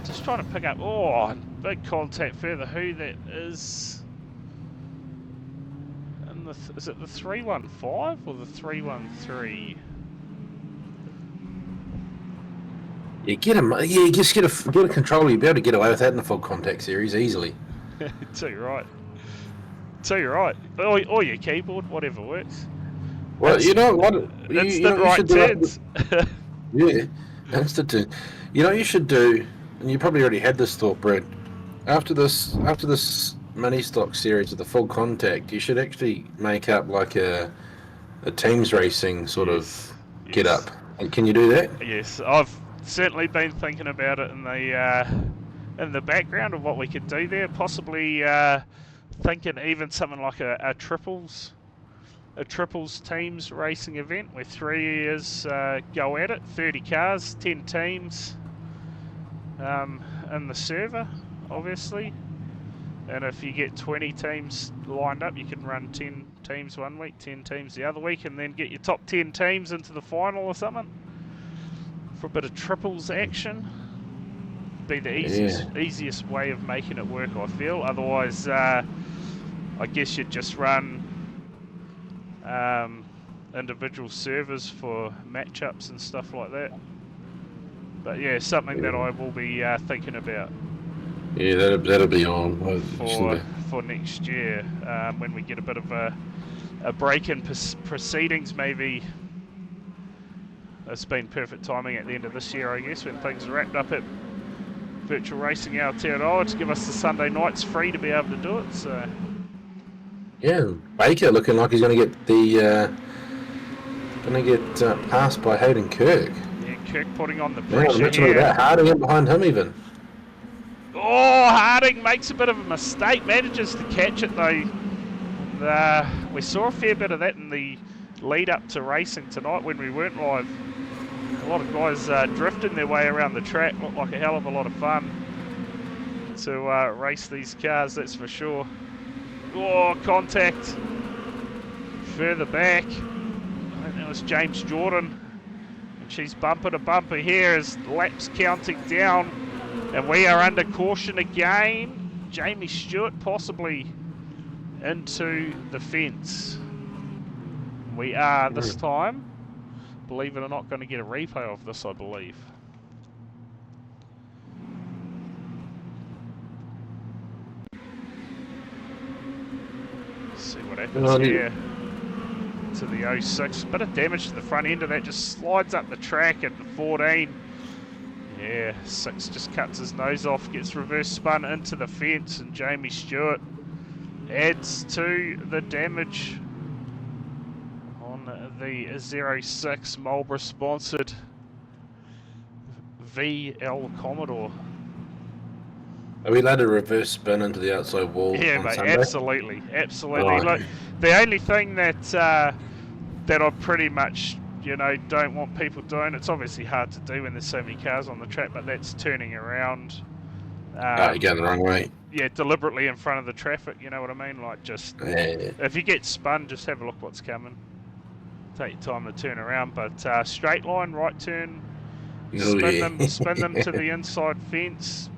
Just trying to pick up. Oh, big contact further. Who that is? And is it the 315 or the 313? Yeah, get him. Yeah, you just get a controller. You'll be able to get away with that in the full contact series easily. Too right. Too right. Or your keyboard, whatever works. Well, you know what? Instant right turns. Yeah, instant turn. You know what you should do, and you probably already had this thought, Brad. After this Ministocks series of the full contact, you should actually make up like a teams racing sort of get up. And can you do that? Yes, I've certainly been thinking about it in the background of what we could do there. Possibly thinking even something like a triples teams racing event where 3 years go at it, 30 cars, 10 teams in the server, obviously. And if you get 20 teams lined up, you can run 10 teams one week, 10 teams the other week, and then get your top 10 teams into the final or something for a bit of triples action. Be the easiest way of making it work, I feel. Otherwise, I guess you'd just run individual servers for matchups and stuff like that. But yeah, something that I will be thinking about. Yeah, that'll be on for next year when we get a bit of a break in proceedings. Maybe it's been perfect timing at the end of this year, I guess, when things are wrapped up at Virtual Racing Aotearoa to give us the Sunday nights free to be able to do it. So yeah, Baker looking like he's going to get passed by Hayden Kirk. Yeah, Kirk putting on the pressure here. That Harding in behind him even. Oh, Harding makes a bit of a mistake, manages to catch it though. We saw a fair bit of that in the lead up to racing tonight when we weren't live. A lot of guys drifting their way around the track. Looked like a hell of a lot of fun to race these cars, that's for sure. Oh, contact further back. I think that was James Jordan. And she's bumper to bumper here as laps counting down. And we are under caution again. Jamie Stewart possibly into the fence. We are this time, believe it or not, going to get a replay of this, I believe. Let's see what happens here. to the 06. Bit of damage to the front end of that, just slides up the track at the 14. Yeah, 6 just cuts his nose off, gets reverse spun into the fence, and Jamie Stewart adds to the damage on the 06 Marlborough sponsored VL Commodore. Are we allowed to reverse spin into the outside wall Yeah, on mate, Sunday? absolutely. Right. Look, the only thing that that I pretty much, don't want people doing, it's obviously hard to do when there's so many cars on the track, but that's turning around. You're going the wrong way. Yeah, deliberately in front of the traffic, you know what I mean? Like, just, Yeah. if you get spun, just have a look what's coming. Take your time to turn around, but straight line, right turn, spin them to the inside fence.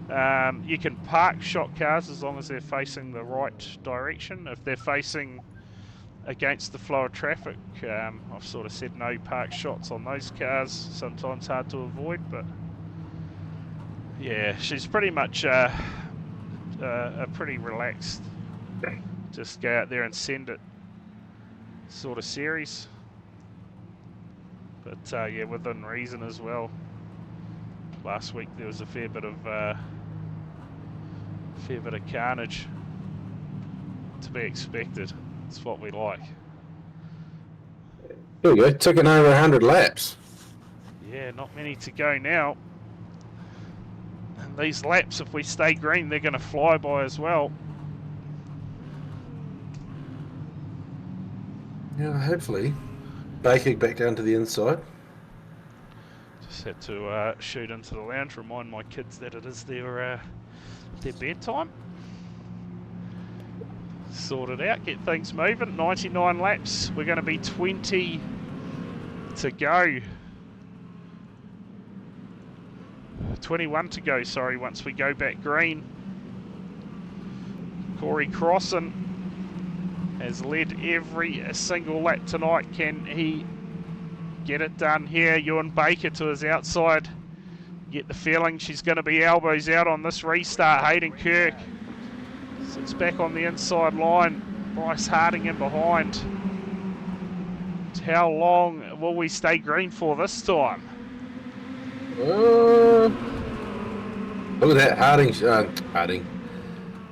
You can park shot cars as long as they're facing the right direction. If they're facing against the flow of traffic, I've sort of said no park shots on those cars. Sometimes hard to avoid, but yeah, she's pretty much a pretty relaxed, just go out there and send it sort of series. But yeah, within reason as well. Last week there was a fair bit of carnage to be expected. It's what we like. Here we go, ticking over 100 laps. Yeah, not many to go now. And these laps, if we stay green, they're going to fly by as well. Yeah, hopefully. Baker back down to the inside. Just had to shoot into the lounge, remind my kids that it is their bedtime. Sort it out, get things moving. 99 laps, we're going to be 20 to go. 21 to go, sorry, once we go back green. Corey Crossan has led every single lap tonight. Can he get it done here? Ewan Baker to his outside. Get the feeling she's going to be elbows out on this restart. Hayden Kirk sits back on the inside line. Bryce Harding in behind. How long will we stay green for this time? Look at that,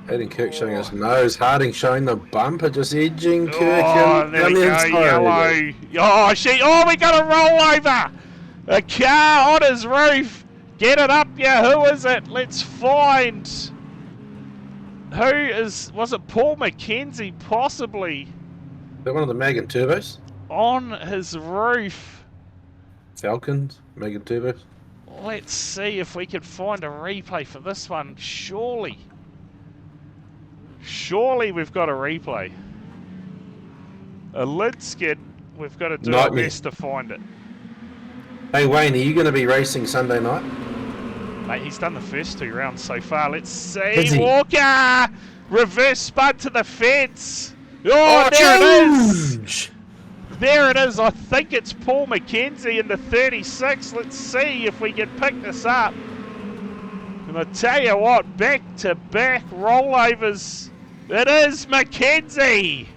Hayden Kirk showing his nose. Harding showing the bumper, just edging Kirk. Oh, there we go, yellow. Oh, we got a rollover. A car on his roof. Get it up, yeah. Who is it? Let's find. Was it Paul McKenzie, possibly? Is that one of the Megan Turbos? On his roof. Falcons, Megan Turbos. Let's see if we can find a replay for this one. Surely we've got a replay. A lid skid. We've got to do our best to find it. Hey Wayne, are you going to be racing Sunday night? Mate, he's done the first 2 rounds so far. Let's see. Walker! Reverse spud to the fence. Oh, there it is. There it is. I think it's Paul McKenzie in the 36. Let's see if we can pick this up. And I tell you what, back-to-back rollovers. It is McKenzie.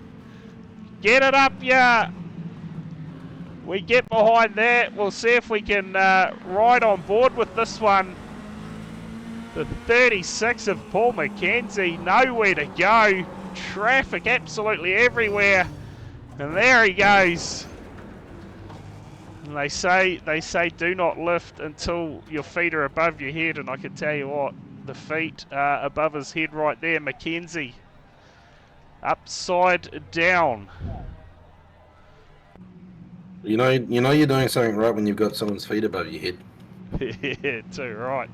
Get it up, yeah. We get behind that. We'll see if we can ride on board with this one. The 36 of Paul McKenzie, nowhere to go. Traffic absolutely everywhere. And there he goes. And they say do not lift until your feet are above your head. And I can tell you what, the feet are above his head right there. McKenzie, upside down. You know you're doing something right when you've got someone's feet above your head. Yeah, too right.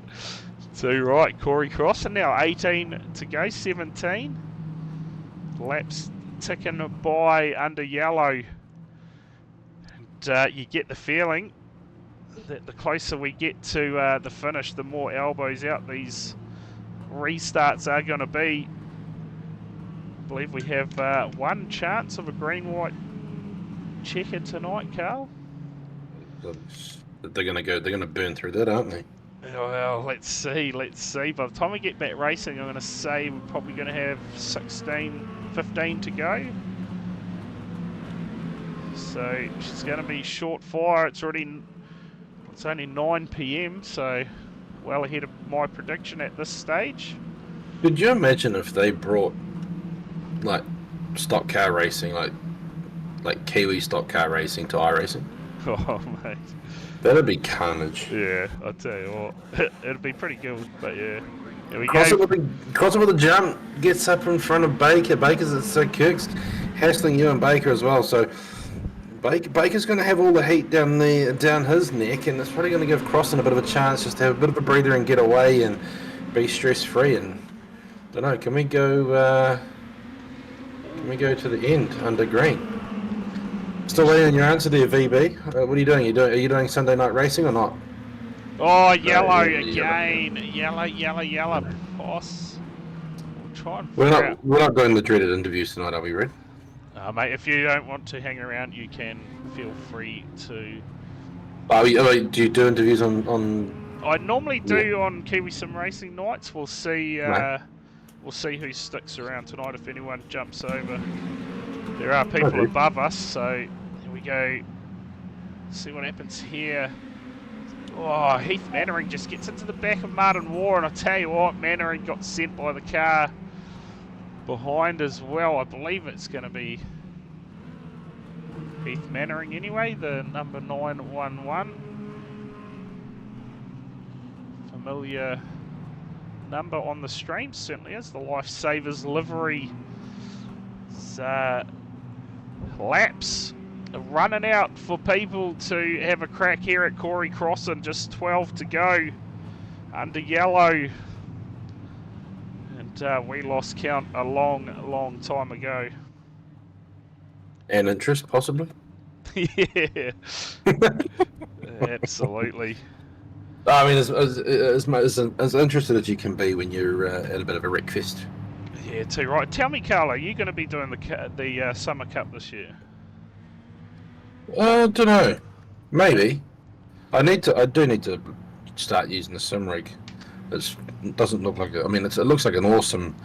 Too right. Corey Crossan now 18 to go, 17. Laps ticking by under yellow. And you get the feeling that the closer we get to the finish, the more elbows out these restarts are going to be. I believe we have one chance of a green-white checker tonight, Carl. They're gonna burn through that, aren't they? Well, let's see. By the time we get back racing, I'm going to say we're probably going to have 15 to go. So she's going to be short fire. It's only 9 p.m. So well ahead of my prediction at this stage. Could you imagine if they brought like stock car racing, like Kiwi stock car racing to iRacing? Oh mate. That'd be carnage. Yeah, I'll tell you what. It'd be pretty good, but yeah. Here we Cross go. it with a jump, gets up in front of Baker. Baker's at Kirk's hassling you and Baker as well. So Baker's going to have all the heat down his neck, and it's probably going to give Crossan a bit of a chance just to have a bit of a breather and get away and be stress free. And I don't know, can we go to the end under green? Still waiting on your answer there, VB. What are you doing? Are you doing Sunday night racing or not? Oh, yellow again. Yellow. Boss. We'll try and figure out. We're not doing the dreaded interviews tonight, are we, Red? Mate, if you don't want to hang around, you can feel free to. Do you do interviews on? I normally do on Kiwi Sim Racing nights. We'll see. We'll see who sticks around tonight if anyone jumps over. There are people above us, so here we go. See what happens here. Oh, Heath Mannering just gets into the back of Martin War, and I tell you what, Mannering got sent by the car behind as well. I believe it's going to be Heath Mannering anyway, the number 911. Familiar number on the stream, certainly is. The Lifesavers livery. Laps running out for people to have a crack here at Corey Crossan. Just 12 to go under yellow. And we lost count a long time ago. And interest, possibly? Yeah. Absolutely. I mean, as interested as you can be when you're at a bit of a wreckfest. Yeah, too right. Tell me, Carlo, are you going to be doing the Summer Cup this year? I don't know. Maybe. I do need to start using the sim rig. It doesn't look like it looks like an awesome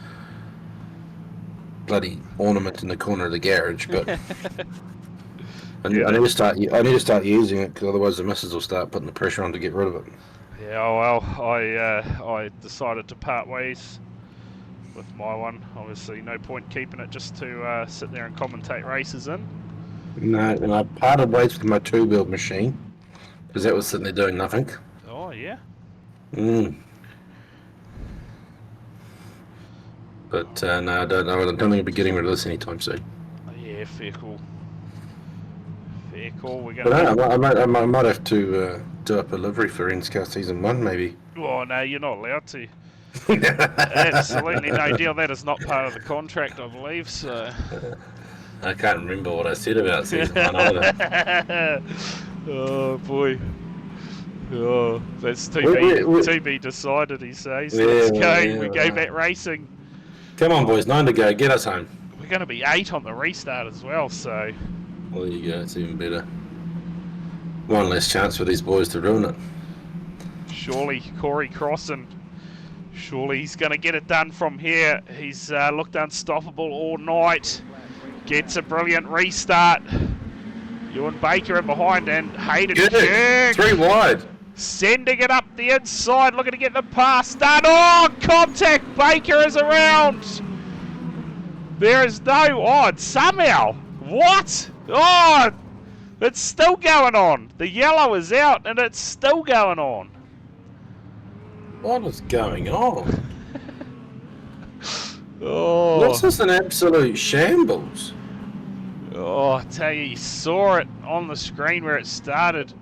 bloody ornament in the corner of the garage, but I need to start using it, because otherwise the missus will start putting the pressure on to get rid of it. Yeah, well, I decided to part ways with my one. Obviously, no point keeping it just to sit there and commentate races in. No, and I parted ways with my two-wheel machine, because that was sitting there doing nothing. Oh, yeah? But no, I don't know. I don't think I'll be getting rid of this anytime soon. Yeah, fair call. Fair call. We're But going no, I might have to do up a livery for NSCAR Season 1, maybe. Oh, no, you're not allowed to. Absolutely no deal. That is not part of the contract, I believe, so... I can't remember what I said about Season 1 either. Oh, boy. Oh, that's to be decided, he says. Let's go. We go back racing. Come on, boys. 9 to go. Get us home. We're going to be 8 on the restart as well, so... Well, there you go. It's even better. One less chance for these boys to ruin it. Surely Corey Crossan, surely he's going to get it done from here. He's looked unstoppable all night. Gets a brilliant restart. Ewan Baker in behind, and Hayden Kirk. 3 wide. Sending it up the inside, looking to get the pass done. Oh, contact. Baker is around. There is no odd. Somehow. What? Oh, it's still going on. The yellow is out, and it's still going on. What is going on? Oh. This is an absolute shambles. Oh, I tell you, you saw it on the screen where it started.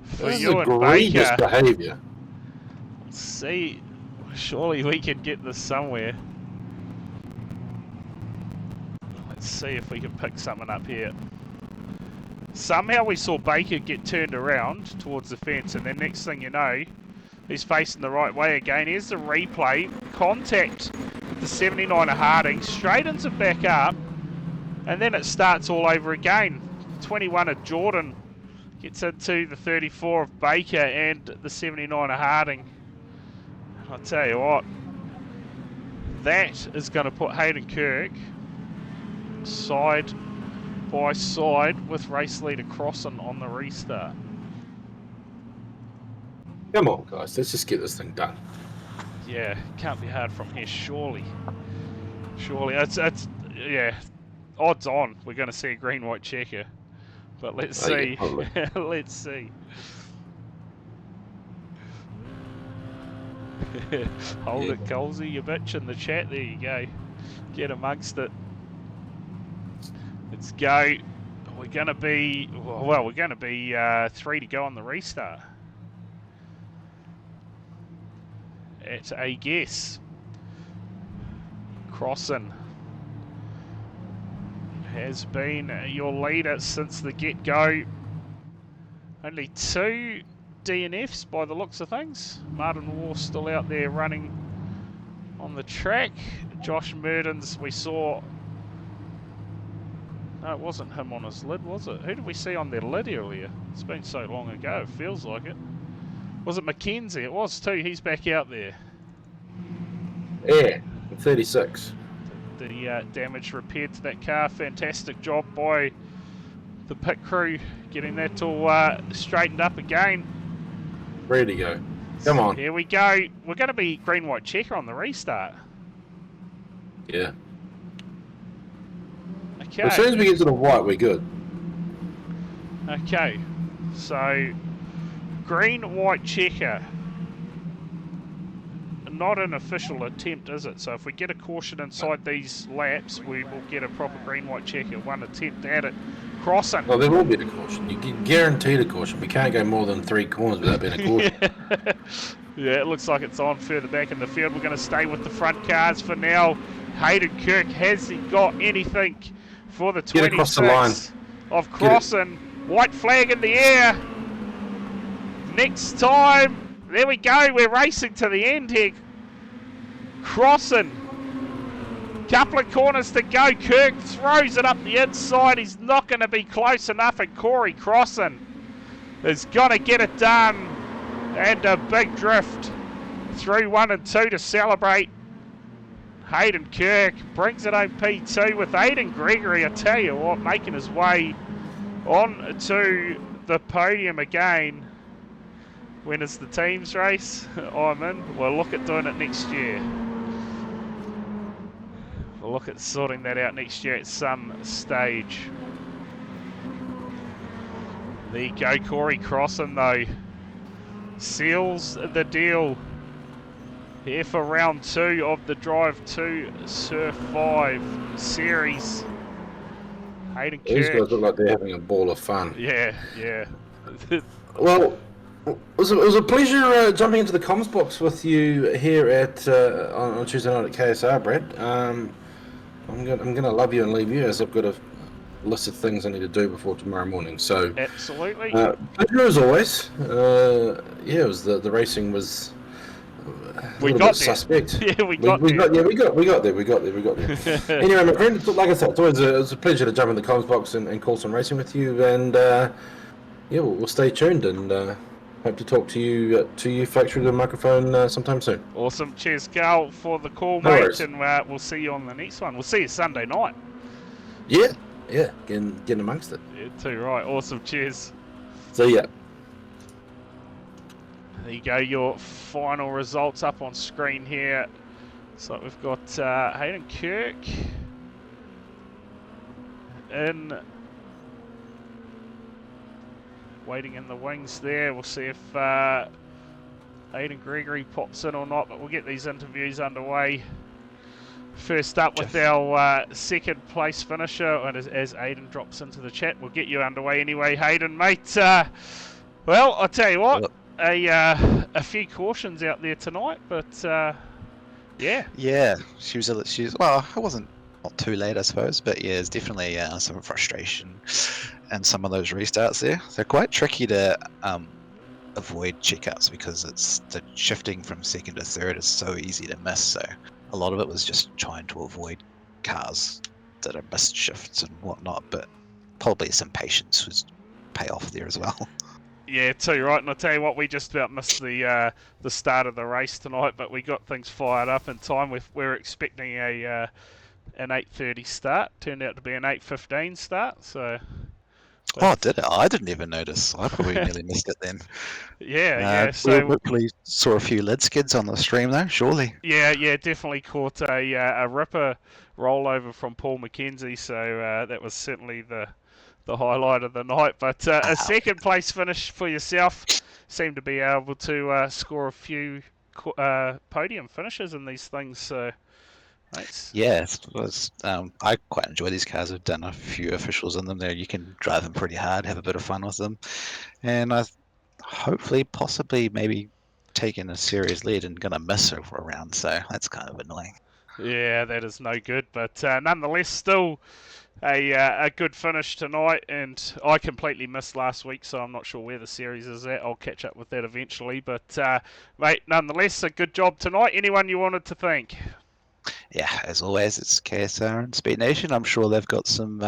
For This is you and egregious Baker. behaviour. See, surely we could get this somewhere. Let's see if we can pick something up here. Somehow we saw Baker get turned around towards the fence, and then next thing you know, he's facing the right way again. Here's the replay. Contact with the 79 of Harding. Straightens it back up, and then it starts all over again. 21 of Jordan gets into the 34 of Baker and the 79 of Harding. I'll tell you what, that is going to put Hayden Kirk side by side with race leader Crossan on the restart. Come on, guys, let's just get this thing done. Yeah, can't be hard from here, surely. Surely, it's yeah, odds on we're going to see a green-white checker. But let's see. Yeah, Let's see. Hold it, Colsey, you bitch, in the chat. There you go. Get amongst it. Let's go. We're going to be, well, we're going to be 3 to go on the restart. At a guess. Crossan has been your leader since the get-go. Only 2 DNFs by the looks of things. Martin War still out there running on the track. Josh Murdens, we saw... No, it wasn't him on his lid, was it? Who did we see on their lid earlier? It's been so long ago, it feels like it. Was it Mackenzie? It was too, he's back out there. Yeah, 36. The damage repaired to that car. Fantastic job by the pit crew getting that all straightened up again. Ready to go. Come on. Here we go. We're going to be green-white checker on the restart. Yeah. Okay. As soon as we get to the white, we're good. Okay. So, green-white checker. Not an official attempt, is it? So if we get a caution inside these laps, we will get a proper green-white checker. 1 attempt at it. Crossan. Well, there will be a caution. You can guarantee a caution. We can't go more than 3 corners without being a caution. Yeah, it looks like it's on further back in the field. We're going to stay with the front cars for now. Hayden Kirk, has he got anything for the 26 Get across the line of Crossan? White flag in the air. Next time. There we go. We're racing to the end here. Crossan. Couple of corners to go. Kirk throws it up the inside. He's not going to be close enough. And Corey Crossan is going to get it done. And a big drift through 1 and 2 to celebrate. Hayden Kirk brings it home P2 with Aidan Gregory. I tell you what, making his way on to the podium again. When it's the teams race, I'm in. We'll look at doing it next year. We'll look at sorting that out next year at some stage. There you go, Corey Crossan though. Seals the deal here for round 2 of the Drive 2 SurFive series. Hayden Kirk. These guys look like they're having a ball of fun. Yeah, yeah. Well, it was a pleasure jumping into the comms box with you here at on Tuesday night at KSR, Brad. I'm gonna love you and leave you, as I've got a list of things I need to do before tomorrow morning. So absolutely. Pleasure as always. Yeah, it was the racing was. We got there. Suspect. Yeah, we got there. We got there. Anyway, my friend, like I said, it was a pleasure to jump in the comms box and call some racing with you, and yeah, we'll stay tuned and hope to talk to you folks through the microphone sometime soon. Awesome. Cheers, Carl, for the call, No mate, worries. and we'll see you on the next one. We'll see you Sunday night. Yeah, getting amongst it. Yeah, too right. Awesome. Cheers. See ya. There you go, your final results up on screen here. So we've got Hayden Kirk in, waiting in the wings there. We'll see if Aidan Gregory pops in or not, but we'll get these interviews underway. First up with our second place finisher, and as Aidan drops into the chat, we'll get you underway anyway, Hayden, mate. Well, I'll tell you what. A few cautions out there tonight, but yeah. Yeah, she was well, it wasn't not too late, I suppose, but yeah, it's definitely some frustration and some of those restarts there. They're quite tricky to avoid checkouts because it's the shifting from second to third is so easy to miss. So a lot of it was just trying to avoid cars that are missed shifts and whatnot, but probably some patience was pay off there as well. Yeah, too right, and I'll tell you what, we just about missed the start of the race tonight, but we got things fired up in time. We're expecting a an 8:30 start. Turned out to be an 8:15 start. So. Oh, did it? I didn't even notice. I probably nearly missed it then. Yeah. We So hopefully saw a few lid skids on the stream though, surely. yeah, definitely caught a ripper rollover from Paul McKenzie. So that was certainly the highlight of the night. But a second place finish for yourself. Seemed to be able to score a few podium finishes in these things. So. Nice. Yeah, it was. I quite enjoy these cars. I've done a few officials in them. There, you can drive them pretty hard, have a bit of fun with them, and I hopefully, possibly, maybe taking a serious lead and gonna miss over a round. So that's kind of annoying. Yeah, that is no good. But nonetheless, still a good finish tonight. And I completely missed last week, so I'm not sure where the series is at. I'll catch up with that eventually. But mate, nonetheless, a good job tonight. Anyone you wanted to thank? Yeah, as always, it's KSR and Speed Nation. I'm sure they've got some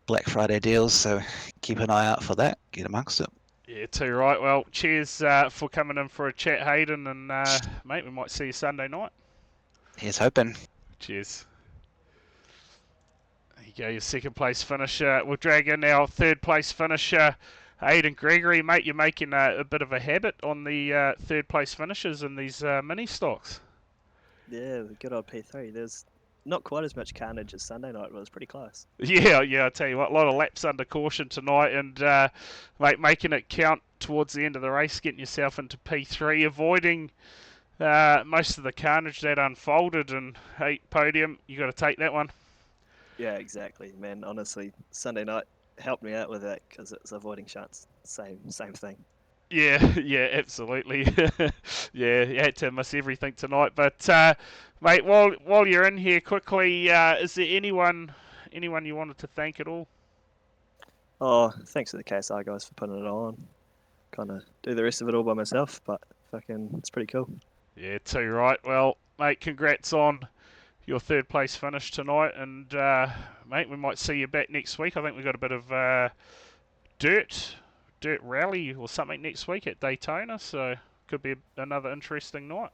Black Friday deals, so keep an eye out for that. Get amongst it. Yeah, too right. Well, cheers for coming in for a chat, Hayden, and mate, we might see you Sunday night. Here's hoping. Cheers. There you go, your second place finisher. We'll drag in our third place finisher, Hayden Gregory. Mate, you're making a bit of a habit on the third place finishers in these Ministocks. Yeah, good old P3. There's not quite as much carnage as Sunday night, but it was pretty close. Yeah, I tell you what, a lot of laps under caution tonight, and mate, making it count towards the end of the race, getting yourself into P3, avoiding most of the carnage that unfolded, and hey, podium, you got to take that one. Yeah, exactly, man. Honestly, Sunday night helped me out with that because it's avoiding shunts. Same thing. Yeah, absolutely. Yeah, you had to miss everything tonight. But mate, while you're in here, quickly, is there anyone you wanted to thank at all? Oh, thanks to the KSR guys for putting it on. Kind of do the rest of it all by myself, but fucking, it's pretty cool. Yeah, too right. Well, mate, congrats on your third place finish tonight, and mate, we might see you back next week. I think we've got a bit of dirt rally or something next week at Daytona, so could be another interesting night.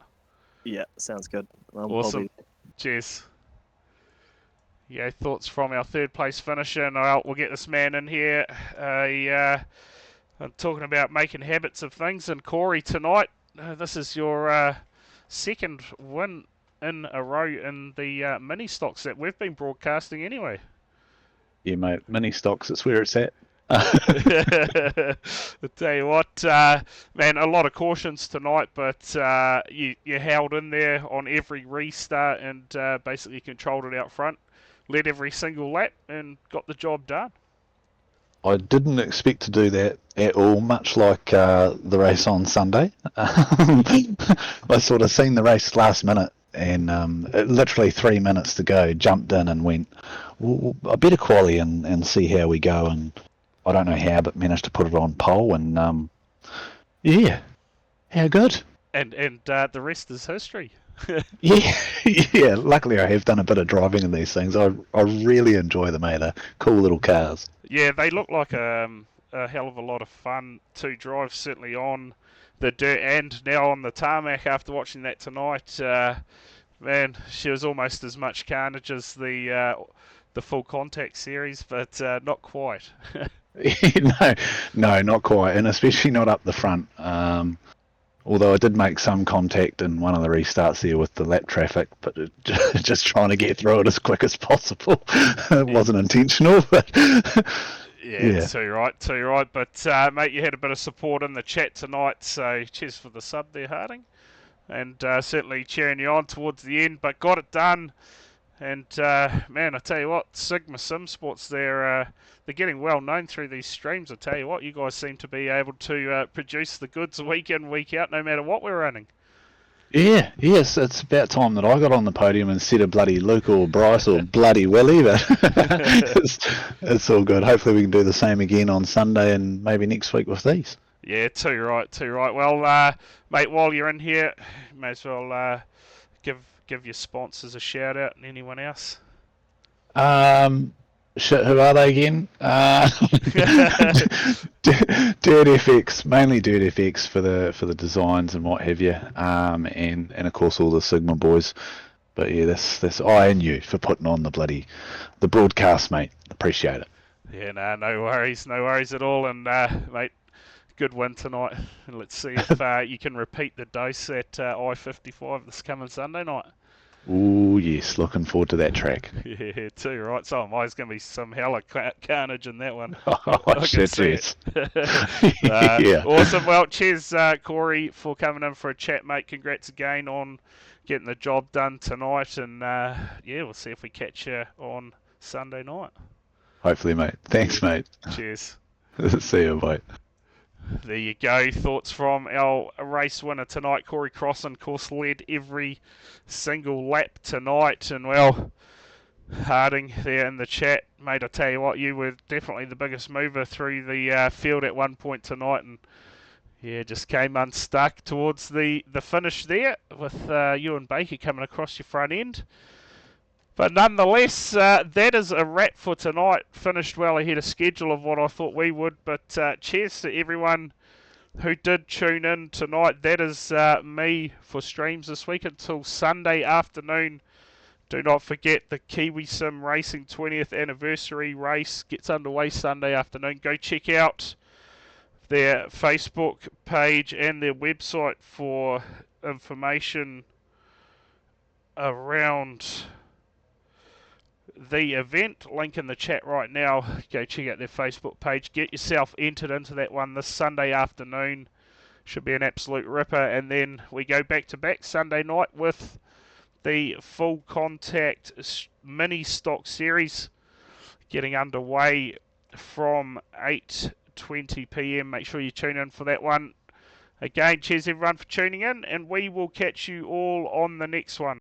Yeah, sounds good. Awesome. Cheers. Yeah, thoughts from our third place finisher, and we'll get this man in here. I'm talking about making habits of things, and Corey, tonight, this is your second win in a row in the Ministocks that we've been broadcasting anyway. Yeah, mate, Ministocks, it's where it's at. I tell you what, man, a lot of cautions tonight, but you held in there on every restart and basically controlled it out front, led every single lap and got the job done. I didn't expect to do that at all, much like the race on Sunday. I sort of seen the race last minute and literally 3 minutes to go, jumped in and went, well, I better quali and see how we go, and I don't know how, but managed to put it on pole, and yeah, how good. And the rest is history. Yeah. Luckily, I have done a bit of driving in these things. I really enjoy them. They're cool little cars. Yeah, they look like a hell of a lot of fun to drive. Certainly on the dirt and now on the tarmac. After watching that tonight, man, she was almost as much carnage as the full contact series, but not quite. No, not quite, and especially not up the front. Although I did make some contact in one of the restarts there with the lap traffic, but just trying to get through it as quick as possible. It wasn't intentional, but yeah, too right. But mate, you had a bit of support in the chat tonight, so cheers for the sub there, Harding, and certainly cheering you on towards the end, but got it done. And man, I tell you what, Sigma Sim Sports, they're getting well known through these streams. I tell you what, you guys seem to be able to produce the goods week in, week out, no matter what we're running. Yes, it's about time that I got on the podium instead of bloody Luke or Bryce or bloody Willie, but it's all good. Hopefully we can do the same again on Sunday and maybe next week with these. Yeah, too right. Well, mate, while you're in here, you may as well give your sponsors a shout out, and anyone else. Shit, who are they again? Dirt FX, mainly Dirt FX for the designs and what have you, and of course all the Sigma boys. But yeah, this I and you for putting on the broadcast, mate. Appreciate it. Yeah, no worries at all. And mate, good win tonight. And let's see if you can repeat the dose at I-55 this coming Sunday night. Ooh, yes, looking forward to that track. Yeah, too, right? So am I. There's going to be some hella carnage in that one. Oh, shit, yes. Yeah. Awesome. Well, cheers, Corey, for coming in for a chat, mate. Congrats again on getting the job done tonight. And, yeah, we'll see if we catch you on Sunday night. Hopefully, mate. Thanks, mate. Cheers. See you, mate. There you go. Thoughts from our race winner tonight, Corey Crossan. Course led every single lap tonight. And, well, Harding there in the chat, mate, I tell you what, you were definitely the biggest mover through the field at one point tonight. And, yeah, just came unstuck towards the finish there with you and Baker coming across your front end. But nonetheless, that is a wrap for tonight. Finished well ahead of schedule of what I thought we would. But cheers to everyone who did tune in tonight. That is me for streams this week until Sunday afternoon. Do not forget the Kiwi Sim Racing 20th anniversary race gets underway Sunday afternoon. Go check out their Facebook page and their website for information around the event. Link in the chat right now. Go check out their Facebook page. Get yourself entered into that one this Sunday afternoon. Should be an absolute ripper. And then we go back to back Sunday night with the full contact Ministocks series getting underway from 8:20 p.m. Make sure you tune in for that one. Again, cheers everyone for tuning in, and we will catch you all on the next one.